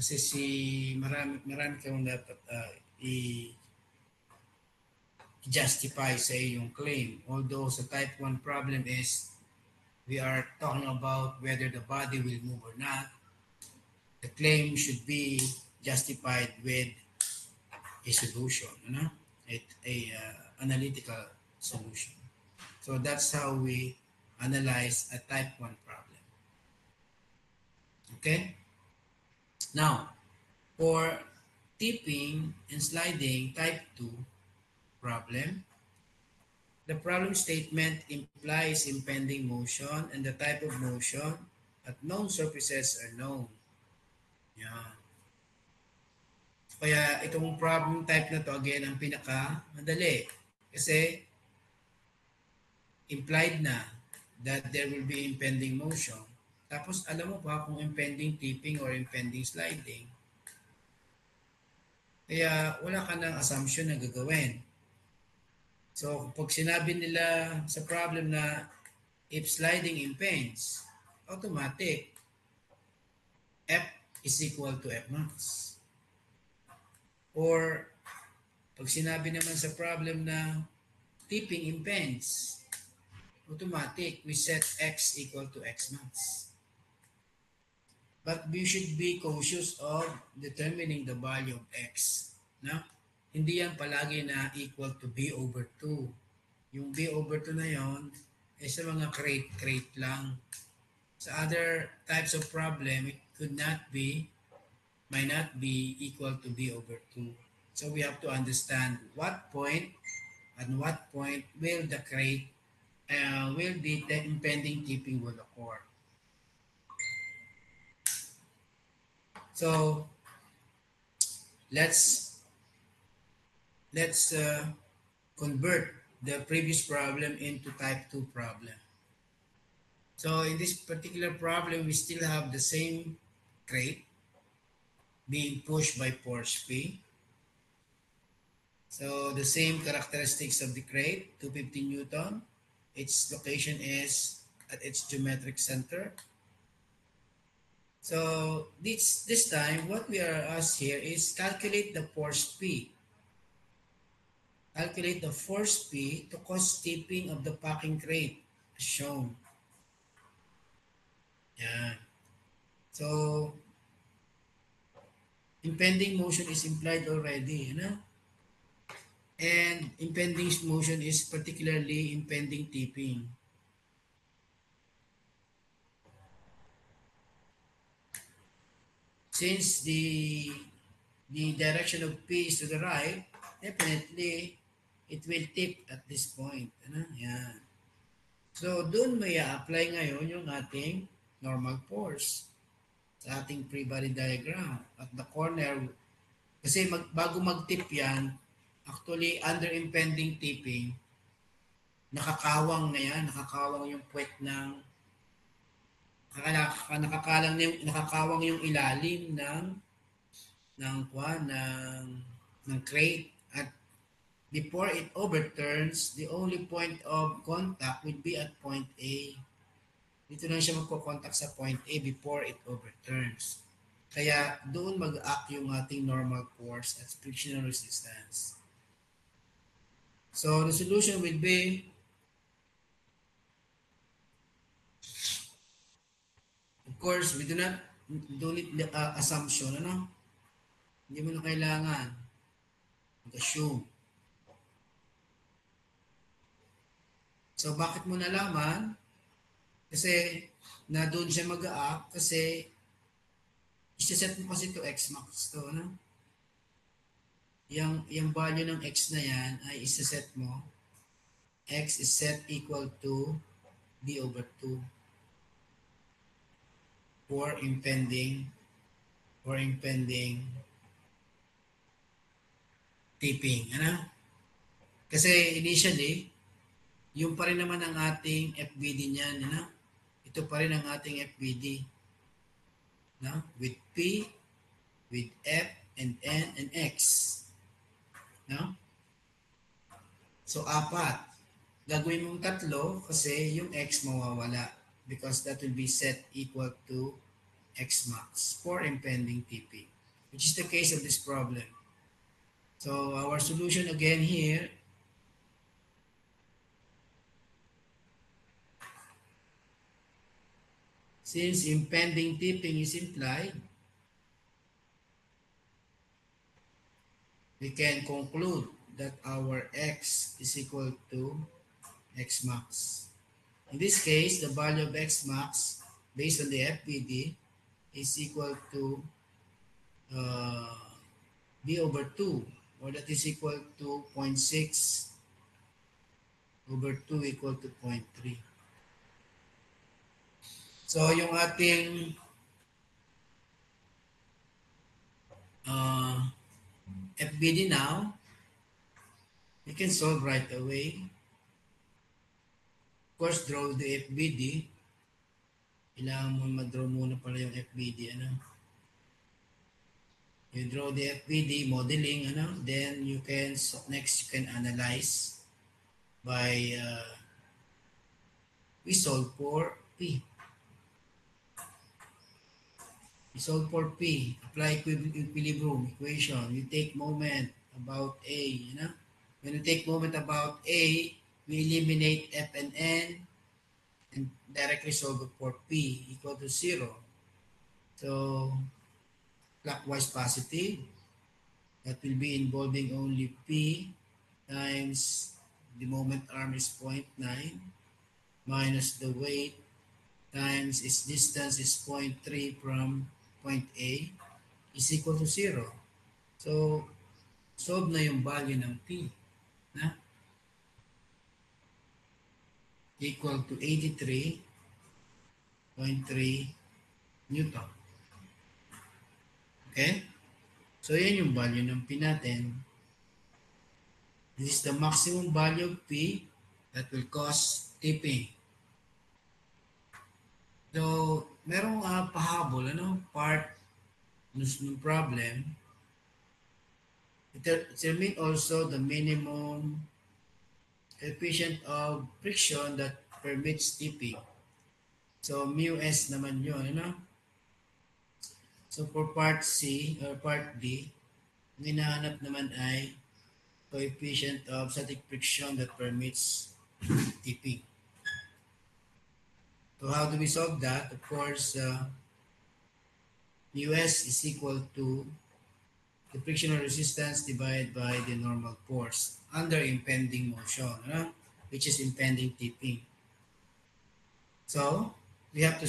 Kasi marami kang dapat i-justify sa iyong claim. Although sa type 1 problem is we are talking about whether the body will move or not. The claim should be justified with a solution, analytical solution. So that's how we analyze a type 1 problem. Okay? Now, for tipping and sliding type 2 problem, the problem statement implies impending motion and the type of motion at known surfaces are known. Yan. Kaya itong problem type na to again ang pinaka-madali. Kasi implied na that there will be impending motion. Tapos alam mo pa kung impending tipping or impending sliding. Kaya wala ka ng assumption na gagawin. So pag sinabi nila sa problem na if sliding impends, automatic F is equal to F max. Or pag sinabi naman sa problem na tipping impends, automatic we set X equal to X max. But we should be cautious of determining the value of X. No? Hindi yan palagi na equal to B over 2. Yung B over 2 na yon ay sa mga crate lang. Sa other types of problem, it might not be equal to B over 2. So we have to understand what point will the crate, will the impending tipping will occur. So let's convert the previous problem into type 2 problem. So in this particular problem, we still have the same crate being pushed by force P. So the same characteristics of the crate, 250 Newton. Its location is at its geometric center. So this time, what we are asked here is calculate the force P. Calculate the force P to cause tipping of the packing crate as shown. Yan. So, impending motion is implied already, and impending motion is particularly impending tipping. Since the direction of P is to the right, definitely it will tip at this point. Yan. So, doon may apply ngayon yung ating normal force sa ating free body diagram. At the corner, kasi bago mag-tip yan, actually under impending tipping, nakakawang na yan, nakakawang yung puwet ng nakakawang yung ilalim ng crate, at before it overturns, the only point of contact would be at point A. Dito lang siya magko-contact sa point A before it overturns. Kaya doon mag-act yung ating normal force at frictional resistance. So the solution would be, of course, we do not need the assumption, Hindi mo na kailangan mag-assume. So bakit mo nalaman? Kasi na doon siya mag-a-act kasi isa-set mo kasi to X max to, Yung value ng X na yan ay isa-set mo. X is set equal to B over 2 for impending tipping, Kasi initially, yung pa rin naman ang ating FBD niyan, Ito pa rin ang ating FBD. With P, with F, and N, and X. So, 4. Gagawin mong tatlo kasi yung x mawawala because that will be set equal to x max for impending TP, which is the case of this problem. So our solution again here, since impending tipping is implied, we can conclude that our x is equal to x max. In this case, the value of x max based on the FPD is equal to uh, b over 2, or that is equal to 0.6 over 2 equal to 0.3. So yung ating uh, FBD now, we can solve right away. Of course, draw the FBD. Kailangan mo mag-draw muna pala yung FBD. Ano? You draw the FBD, modeling, ano? Then you can, so next you can analyze by, we solve for P. We solve for P. Apply equilibrium equation. You take moment about A. You know? When you take moment about A, we eliminate F and N and directly solve for P equal to 0. So, clockwise positive, that will be involving only P times the moment arm is 0.9 minus the weight times its distance is 0.3 from point A is equal to 0. So, solve na yung value ng P na equal to 83.3 Newton. Okay? So, yan yung value ng P natin. This is the maximum value of P that will cause tipping. So, merong pahabol, ano, part ng problem. Determine also the minimum coefficient of friction that permits tipping. So, mu s naman yun, ano? So, for part C or part D, ang hinahanap naman ay coefficient of static friction that permits tipping. So, how do we solve that? Of course, mu s is equal to the frictional resistance divided by the normal force under impending motion, which is impending tipping. So, we have to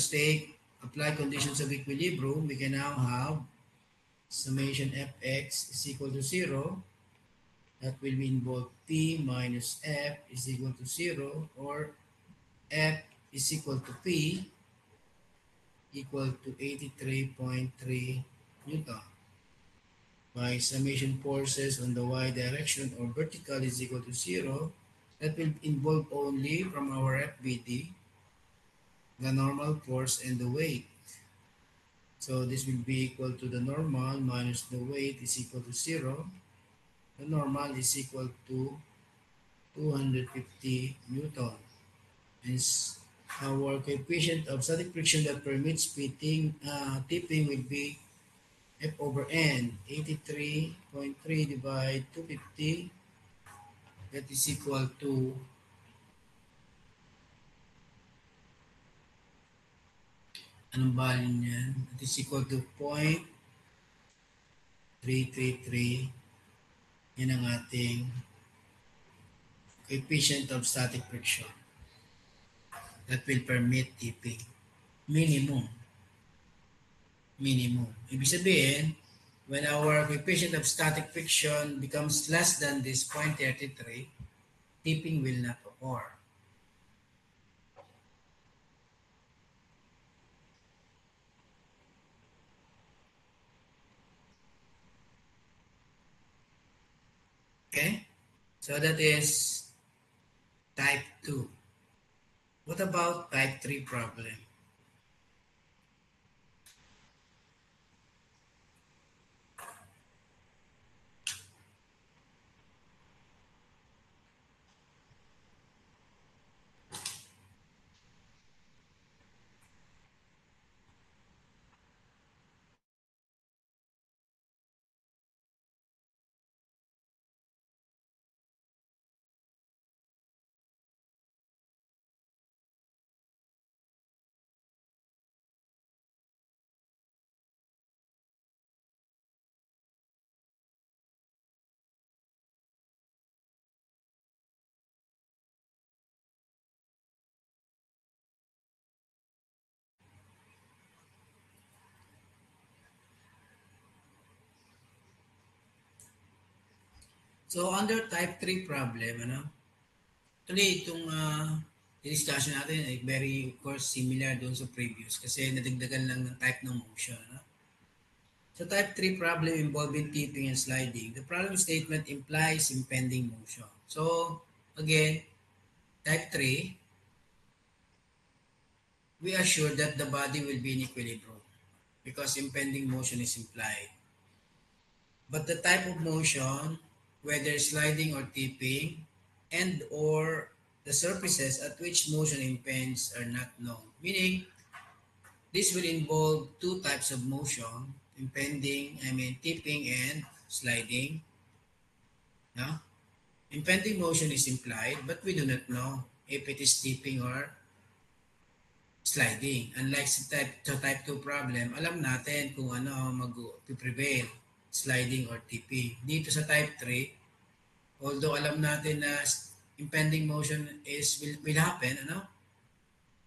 apply conditions of equilibrium. We can now have summation fx is equal to 0. That will involve p minus f is equal to 0, or f is equal to p equal to 83.3 Newton. By summation forces on the y direction or vertical is equal to 0, that will involve only from our FBD the normal force and the weight. So this will be equal to the normal minus the weight is equal to 0. The normal is equal to 250 Newton. Hence, our coefficient of static friction that permits tipping will be F over N, 83.3 divided 250. That is equal to anong value niyan? That is equal to 0.333. Yan ang ating coefficient of static friction that will permit tipping. Minimum. Minimum. Ibig sabihin, when our coefficient of static friction becomes less than this 0.33, tipping will not occur. Okay? So that is type 2. What about type 3 problem? So, under type 3 problem, actually, itong discussion natin ay very, of course, similar doon sa previous kasi nadagdagan lang ng type ng motion. So, type 3 problem involving tipping and sliding. The problem statement implies impending motion. So, again, type 3, we assure that the body will be in equilibrium because impending motion is implied. But the type of motion, whether sliding or tipping, and or the surfaces at which motion impends are not known. Meaning, this will involve two types of motion, tipping and sliding. No? Impending motion is implied, but we do not know if it is tipping or sliding. Unlike sa type 2 problem, alam natin kung ano ang mag-prevail, sliding or tipping. Dito sa type 3, although alam natin na impending motion will happen,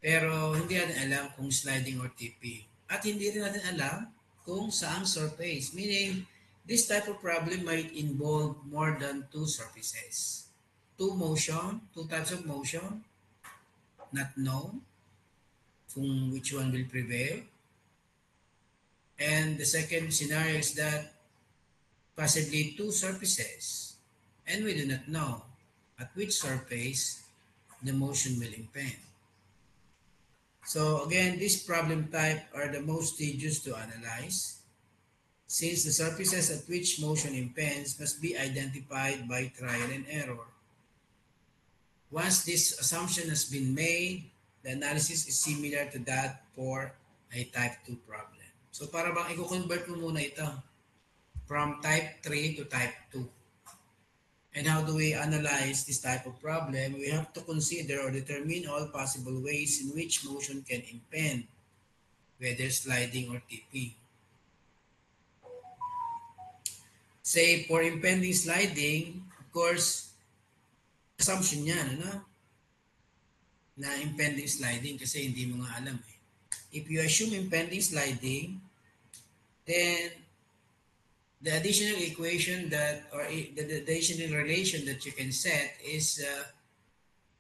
pero hindi natin alam kung sliding or tipping. At hindi rin natin alam kung saang surface. Meaning, this type of problem might involve more than two surfaces. Two types of motion, not known kung which one will prevail. And the second scenario is that possibly two surfaces, and we do not know at which surface the motion will impend. So again, this problem type are the most tedious to analyze since the surfaces at which motion impends must be identified by trial and error. Once this assumption has been made, the analysis is similar to that for a type 2 problem. So para bang i-convert mo muna ito from type 3 to type 2. And how do we analyze this type of problem? We have to consider or determine all possible ways in which motion can impend, whether sliding or tipping. Say, for impending sliding, of course, assumption yan, na impending sliding kasi hindi mo nga alam eh. If you assume impending sliding, then the additional equation that, or the additional relation that you can set is,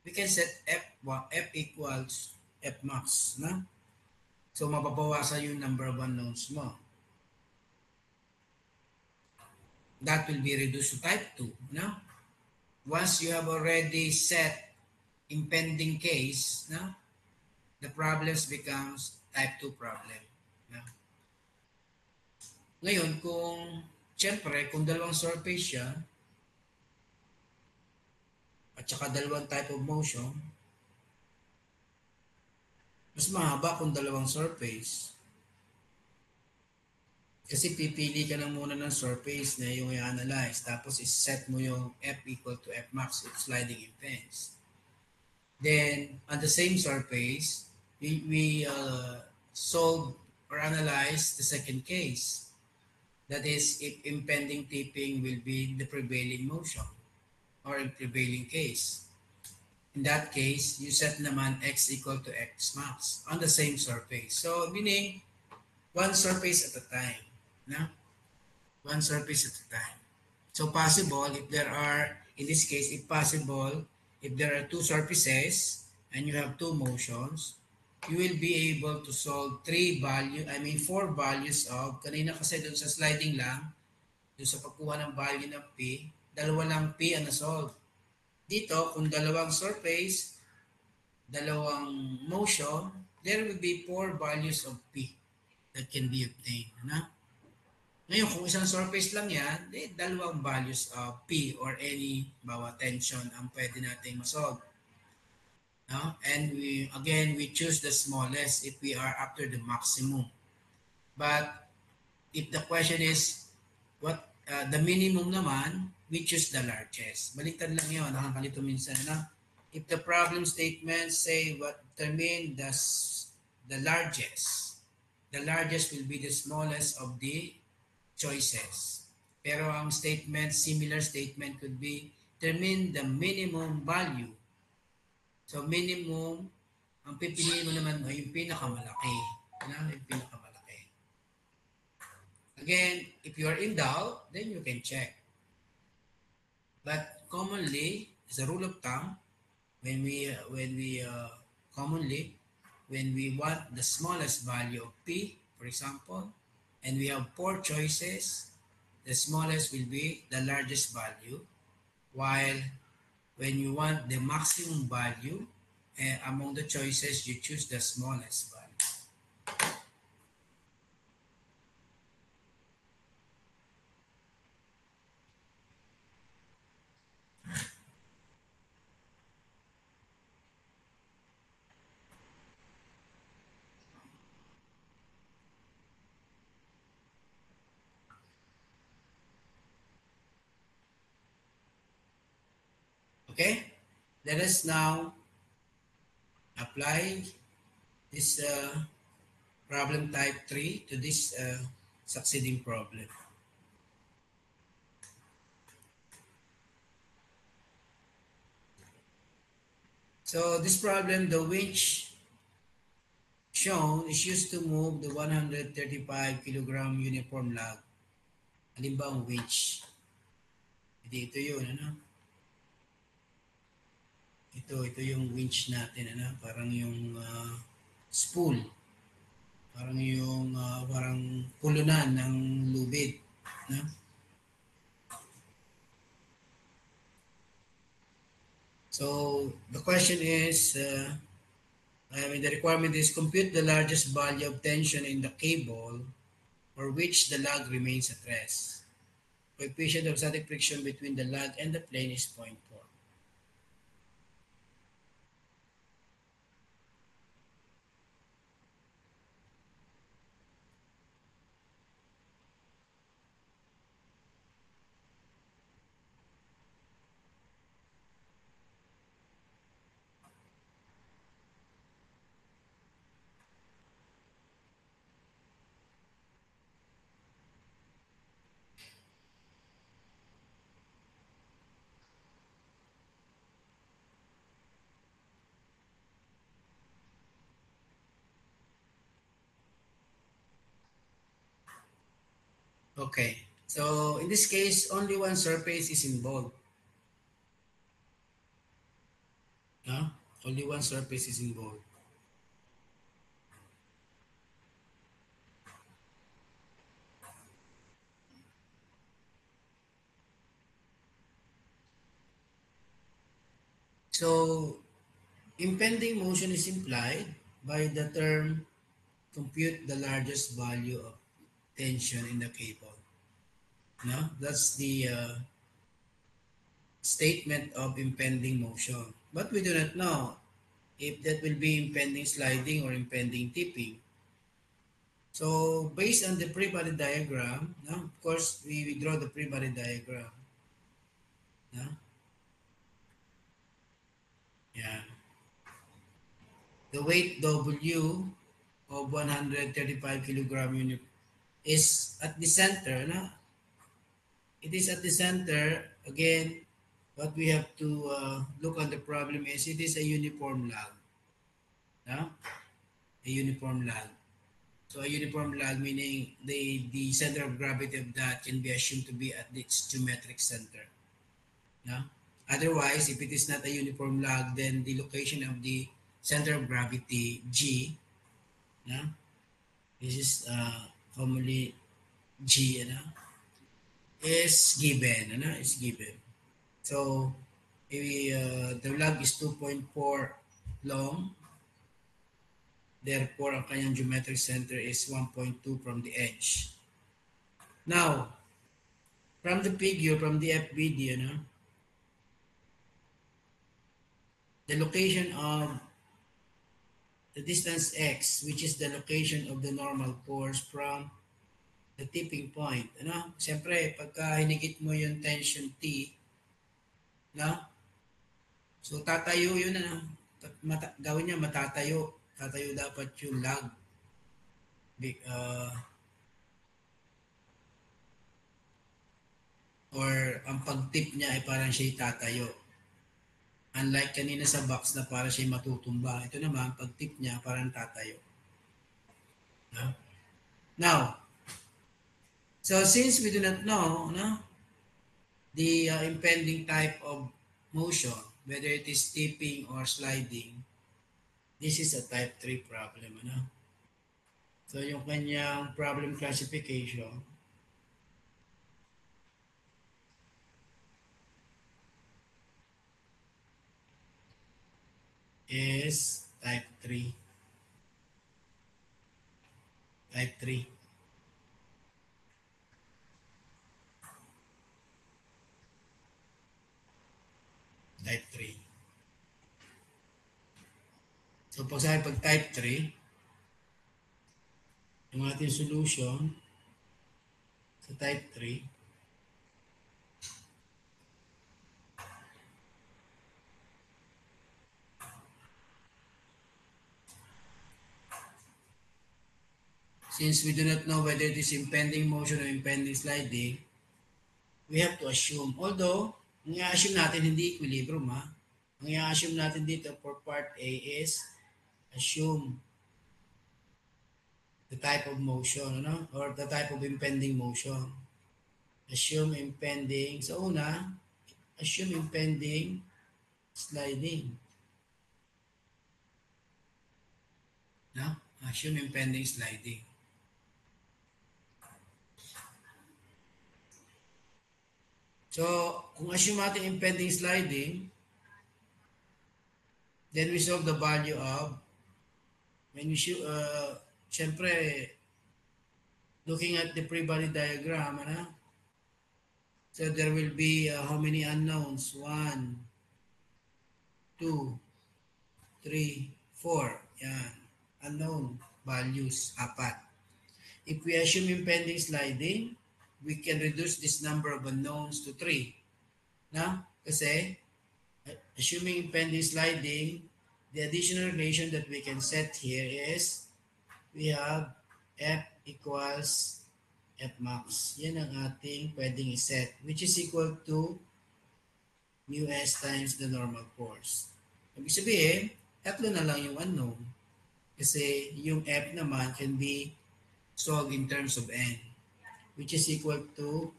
we can set F equals F max, no? So, mababawasan yung number of unknowns mo. That will be reduced to type 2, no? Once you have already set impending case, no? The problems becomes type 2 problem. No? Ngayon, kung dalawang surface siya, at saka dalawang type of motion, mas mahaba kung dalawang surface. Kasi pipili ka lang muna ng surface na yung i-analyze, tapos is-set mo yung F equal to F max if sliding impends. Then, on the same surface, we solve or analyze the second case. That is, if impending tipping will be the prevailing motion or in prevailing case. In that case, you set naman x equal to x max on the same surface. So, meaning, one surface at a time. No? One surface at a time. So, possible, if there are, in this case, if possible, if there are two surfaces and you have two motions, you will be able to solve four values of, kanina kasi dun sa sliding lang, dun sa pagkuha ng value ng P, dalawa lang P ang na-solve. Dito, kung dalawang surface, dalawang motion, there will be four values of P that can be obtained. Ngayon, kung isang surface lang yan, dalawang values of P or any tension ang pwede nating masolve. No? And we choose the smallest if we are after the maximum. But if the question is what the minimum naman, we choose the largest. Baliktad lang yun, nakakalito minsan. If the problem statement say what determine the largest will be the smallest of the choices. Pero ang similar statement could be determine the minimum value. So minimum, ang pipiliin mo naman yung pinakamalaki. Yung pinakamalaki. Again, if you are in doubt, then you can check. But commonly, as a rule of thumb, commonly when we want the smallest value of p, for example, and we have four choices, the smallest will be the largest value, while when you want the maximum value among the choices, you choose the smallest value. Okay? Let us now apply this problem type 3 to this succeeding problem. So this problem, the winch shown is used to move the 135 kilogram uniform log. Halimbawa, winch. Ito yun, ano? Ito yung winch natin, ano? Parang yung spool. Parang pulunan ng lubid. No? So, the question is, the requirement is compute the largest value of tension in the cable for which the lug remains at rest. Coefficient of static friction between the lug and the plane is 0.4. Okay. So, in this case, only one surface is involved. No? Only one surface is involved. So, impending motion is implied by the term compute the largest value of tension in the cable. No? That's the statement of impending motion. But we do not know if that will be impending sliding or impending tipping. So based on the pre-body diagram, no, of course, we draw the pre-body diagram. No? Yeah. The weight W of 135 kilogram unit is at the center. No? It is at the center. Again, what we have to look on the problem is it is a uniform log. No? A uniform log. So a uniform log meaning the center of gravity of that can be assumed to be at its geometric center. No? Otherwise, if it is not a uniform log, then the location of the center of gravity G, no? This is commonly G, is given, is given. So the log is 2.4 long. Therefore, ang kanyang geometric center is 1.2 from the edge. Now, from the figure, from the FBD, the location of the distance x, which is the location of the normal force from the tipping point. Siyempre, pagka hinigit mo yung tension T, no? So, tatayo yun, gawin niya matatayo. Tatayo dapat yung log. Uh, or ang pag-tip niya ay parang siya tatayo. Unlike kanina sa box na para siya matutumba. Ito naman, pag-tip niya parang tatayo. No? Now, so since we do not know, the impending type of motion, whether it is tipping or sliding, this is a type 3 problem. Ano? So yung kanyang problem classification is type 3. Type 3. Type 3. So pag type 3, yung ating solution sa type 3, since we do not know whether it is impending motion or impending sliding, we have to assume. Although, ang i-assume natin hindi equilibrium ha. Ang i-assume natin dito for part A is assume the type of motion, ano? Or the type of impending motion. Assume impending. Sa una, assume impending sliding. No? Assume impending sliding. So, kung assume natin impending sliding, then we solve the value of, when we syempre, looking at the free body diagram, ano? So there will be how many unknowns? 1, 2, 3, 4. Yan. Unknown values, apat. If we assume impending sliding, we can reduce this number of unknowns to 3. Na? Kasi, assuming impending sliding, the additional relation that we can set here is we have F equals F max. Yan ang ating pwedeng iset, which is equal to mu s times the normal force. Ibig sabihin, tatlo na lang yung unknown. Kasi yung F naman can be solved in terms of n, which is equal to,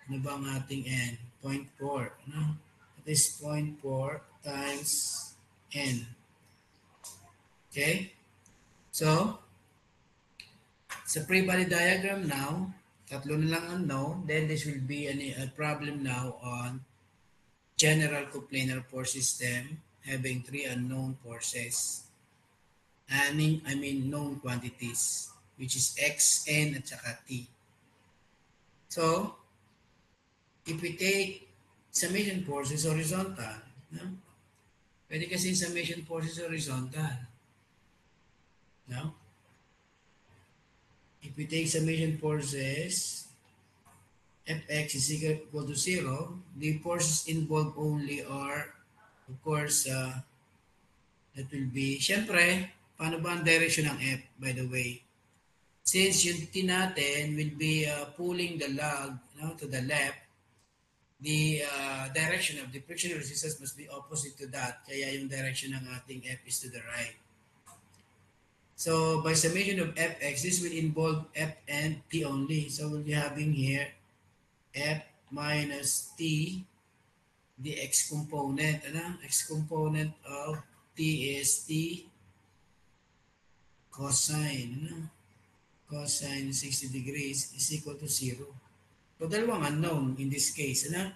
ano ba ang ating n? 0.4. Ano? That is 0.4 times n. Okay? So, sa free body diagram now, tatlo na lang unknown, then this will be a problem now on general coplanar force system having three unknown forces. I mean known quantities, which is x, n, at saka t. So, if we take summation forces horizontal, no? Pwede kasi summation forces horizontal. No? If we take summation forces, fx is equal to 0, the forces involved only are, of course, that will be, syempre, paano ba ang direction ng F, by the way? Since yung T natin will be pulling the log to the left, the direction of the frictional resistance must be opposite to that. Kaya yung direction ng ating F is to the right. So by summation of Fx, this will involve F and T only. So we'll be having here F minus T, the X component. Ano? X component of T is T cosine. Ano? Cosine 60 degrees is equal to 0. So dalawang unknown in this case. Ano?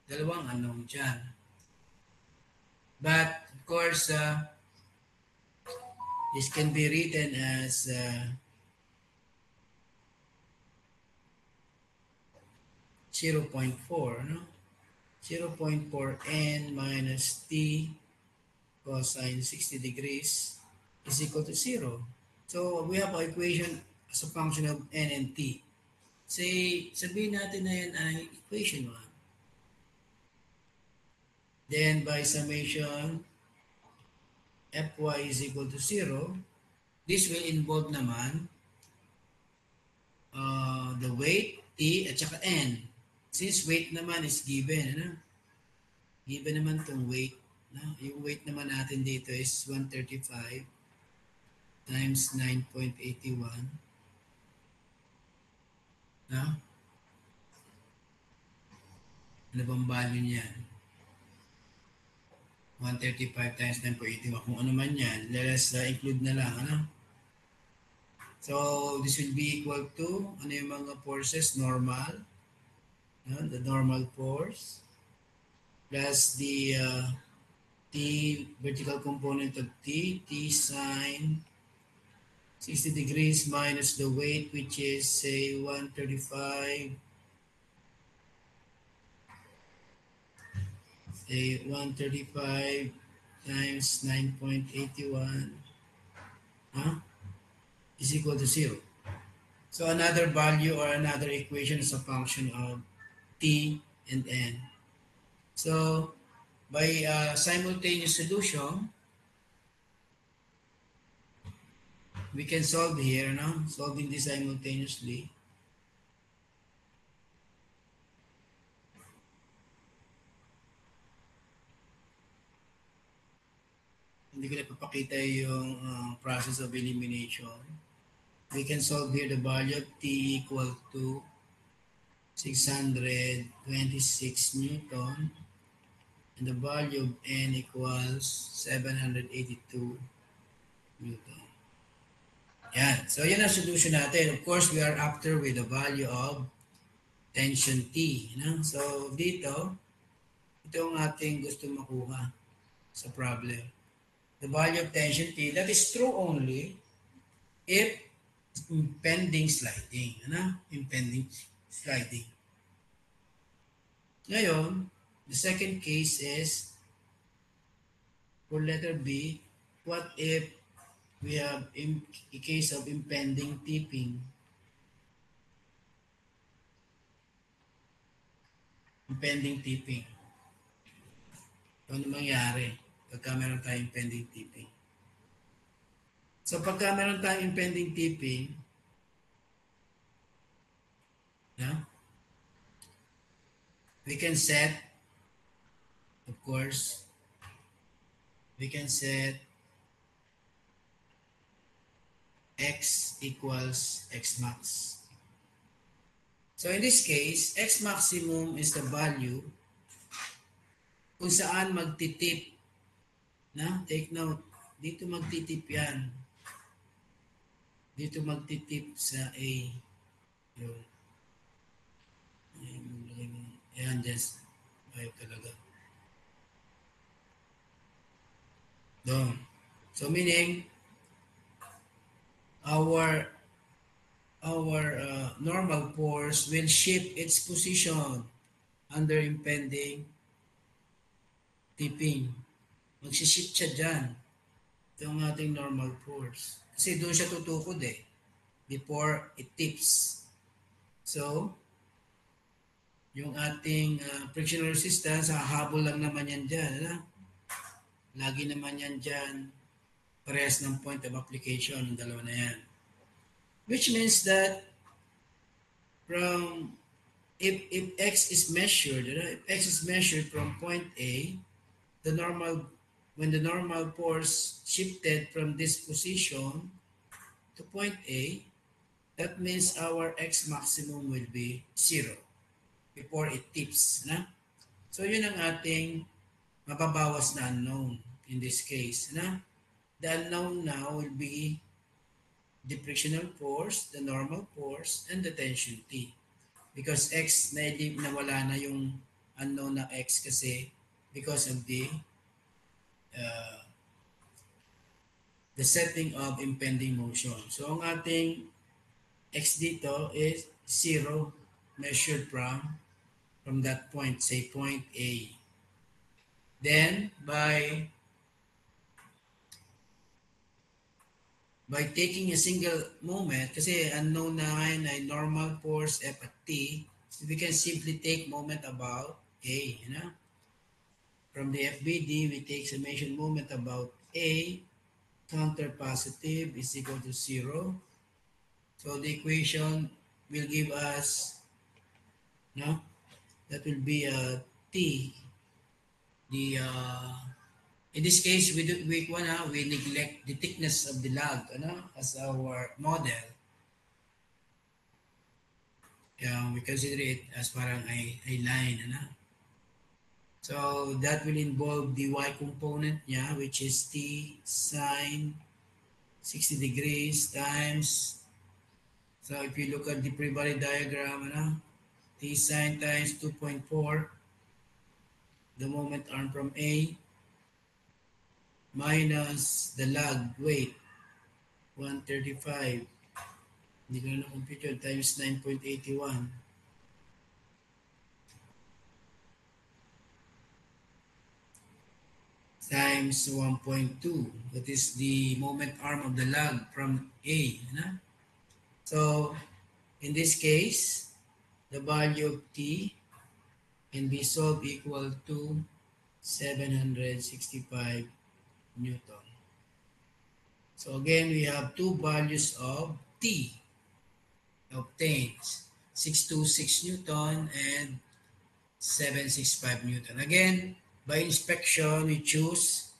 Dalawang unknown dyan. But of course, this can be written as 0.4, no? 0.4 n minus t cosine 60 degrees is equal to 0. So we have an equation as a function of n and t. Say, sabihin natin na yan ay equation 1. Then by summation, fy is equal to 0. This will involve naman the weight, t, at saka n. Since weight naman is given, ano? Given naman itong weight. No? Yung weight naman natin dito is 135 times 9.81. No? Ano bang value niyan? 135 times 9.81. Kung ano man yan, let's include na lang. Ano? So, this will be equal to, ano yung mga forces? Normal. The normal force plus the t vertical component of t sine 60 degrees minus the weight, which is, say, 135, say, 135 times 9.81, huh? Is equal to 0. So another value or another equation is a function of t and n. So by simultaneous solution, we can solve here, no? Solving this simultaneously. Hindi ko na papakita yung process of elimination. We can solve here the value of t equal to 626 Newton and the value of n equals 782 Newton. Yan. So, yan ang solution natin. Of course, we are after with the value of tension T. No? So, dito, ito ang ating gusto makuha sa problem. The value of tension T, that is true only if impending sliding. Ano? Impending sliding. Ngayon, the second case is, for letter B, what if we have a case of impending tipping? Impending tipping. Ano mangyari pagka meron tayong impending tipping? So pagka meron tayong impending tipping, yeah, we can set, of course, we can set x equals x max. So in this case, x maximum is the value kung saan magtitip. Na? Take note, dito magtitip yan. Dito magtitip sa A. Yun. Ayan, just ayaw talaga. Doon. So meaning, our normal force will shift its position under impending tipping. Magsishift siya dyan. Ito ang ating normal force. Kasi doon siya tutukod before it tips. So, yung ating frictional resistance, hahabol lang naman yan dyan. Ano? Lagi naman yan dyan. Parehas ng point of application, yung dalawa na yan. Which means that from if x is measured, if x is measured from point A, when the normal force shifted from this position to point A, that means our x maximum will be 0 before it tips. Na? So yun ang ating mababawas na unknown in this case. Na? The unknown now will be the frictional force, the normal force, and the tension T. Because x, nawala na yung unknown na x kasi because of the setting of impending motion. So ang ating x dito is 0 measured from that point, say point A. Then by taking a single moment, kasi unknown na ngayon ay normal force F at T, we can simply take moment about A. You know? From the FBD, we take summation moment about A, counter positive is equal to 0. So the equation will give us, no? That will be T. In this case, we neglect the thickness of the log as our model. We consider it as parang a line. So that will involve the y component niya, which is t sine 60 degrees times. So if you look at the pre-body diagram, t sine times 2.4, the moment arm from A, minus the log weight, 135. Hindi ko na compute yun, times 9.81 times 1.2. That is the moment arm of the log from A. So in this case, the value of T can be solved equal to 765 Newton. So again, we have two values of T obtained, 626 Newton and 765 Newton. Again, by inspection, we choose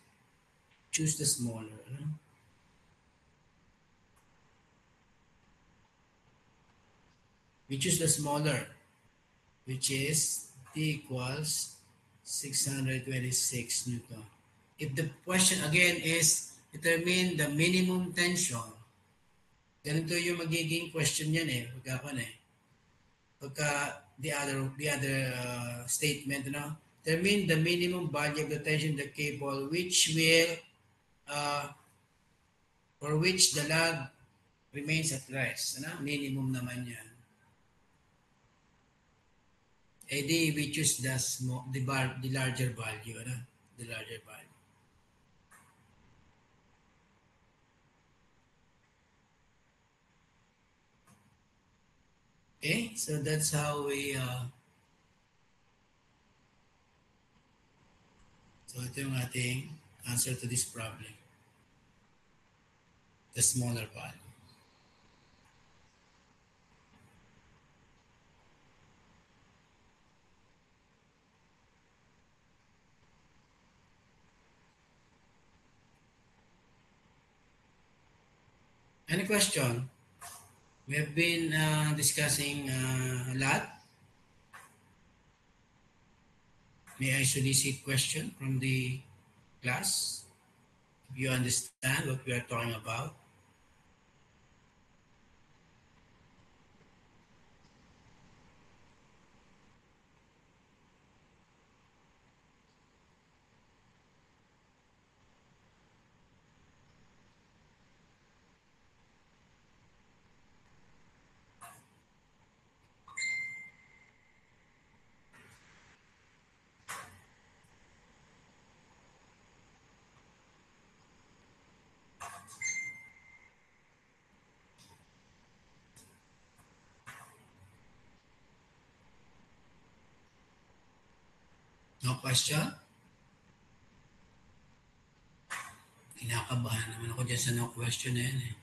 the smaller. We choose the smaller, which is T equals 626 Newton. If the question again is determine the minimum tension, ganito yung magiging question yan eh. Pagka the other statement, determine the minimum value of the tension in the cable which will uh, for which the log remains at rest. Minimum naman yan. Eh di we choose the larger value. The larger value. Okay, so that's how so ito yung ating answer to this problem. The smaller value. Any question? We have been discussing a lot. May I solicit question from the class? If you understand what we are talking about. No question? Kinakabahan naman ako dyan sa no question na yan eh.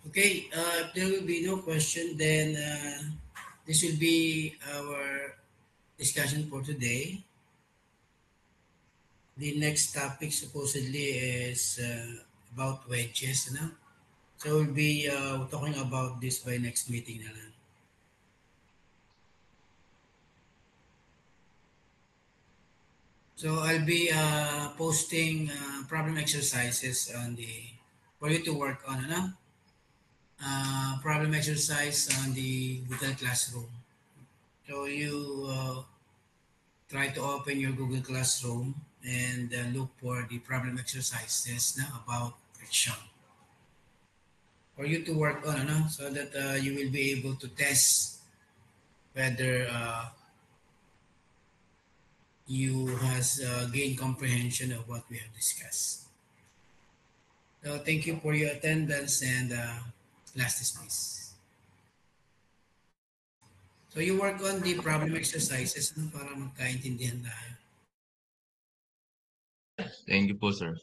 Okay, if there will be no question, then this will be our discussion for today. The next topic supposedly is about wedges, you know? So we'll be talking about this by next meeting na lang. So I'll be posting problem exercises on the for you to work on, ano? Problem exercise on the Google Classroom. So you try to open your Google Classroom and look for the problem exercises na about friction for you to work on, ano? So that you will be able to test whether you has gained comprehension of what we have discussed. So thank you for your attendance and class dismiss. So you work on the problem exercises no, para magkaintindihan tayo. Thank you po, sir.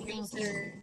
Thank you.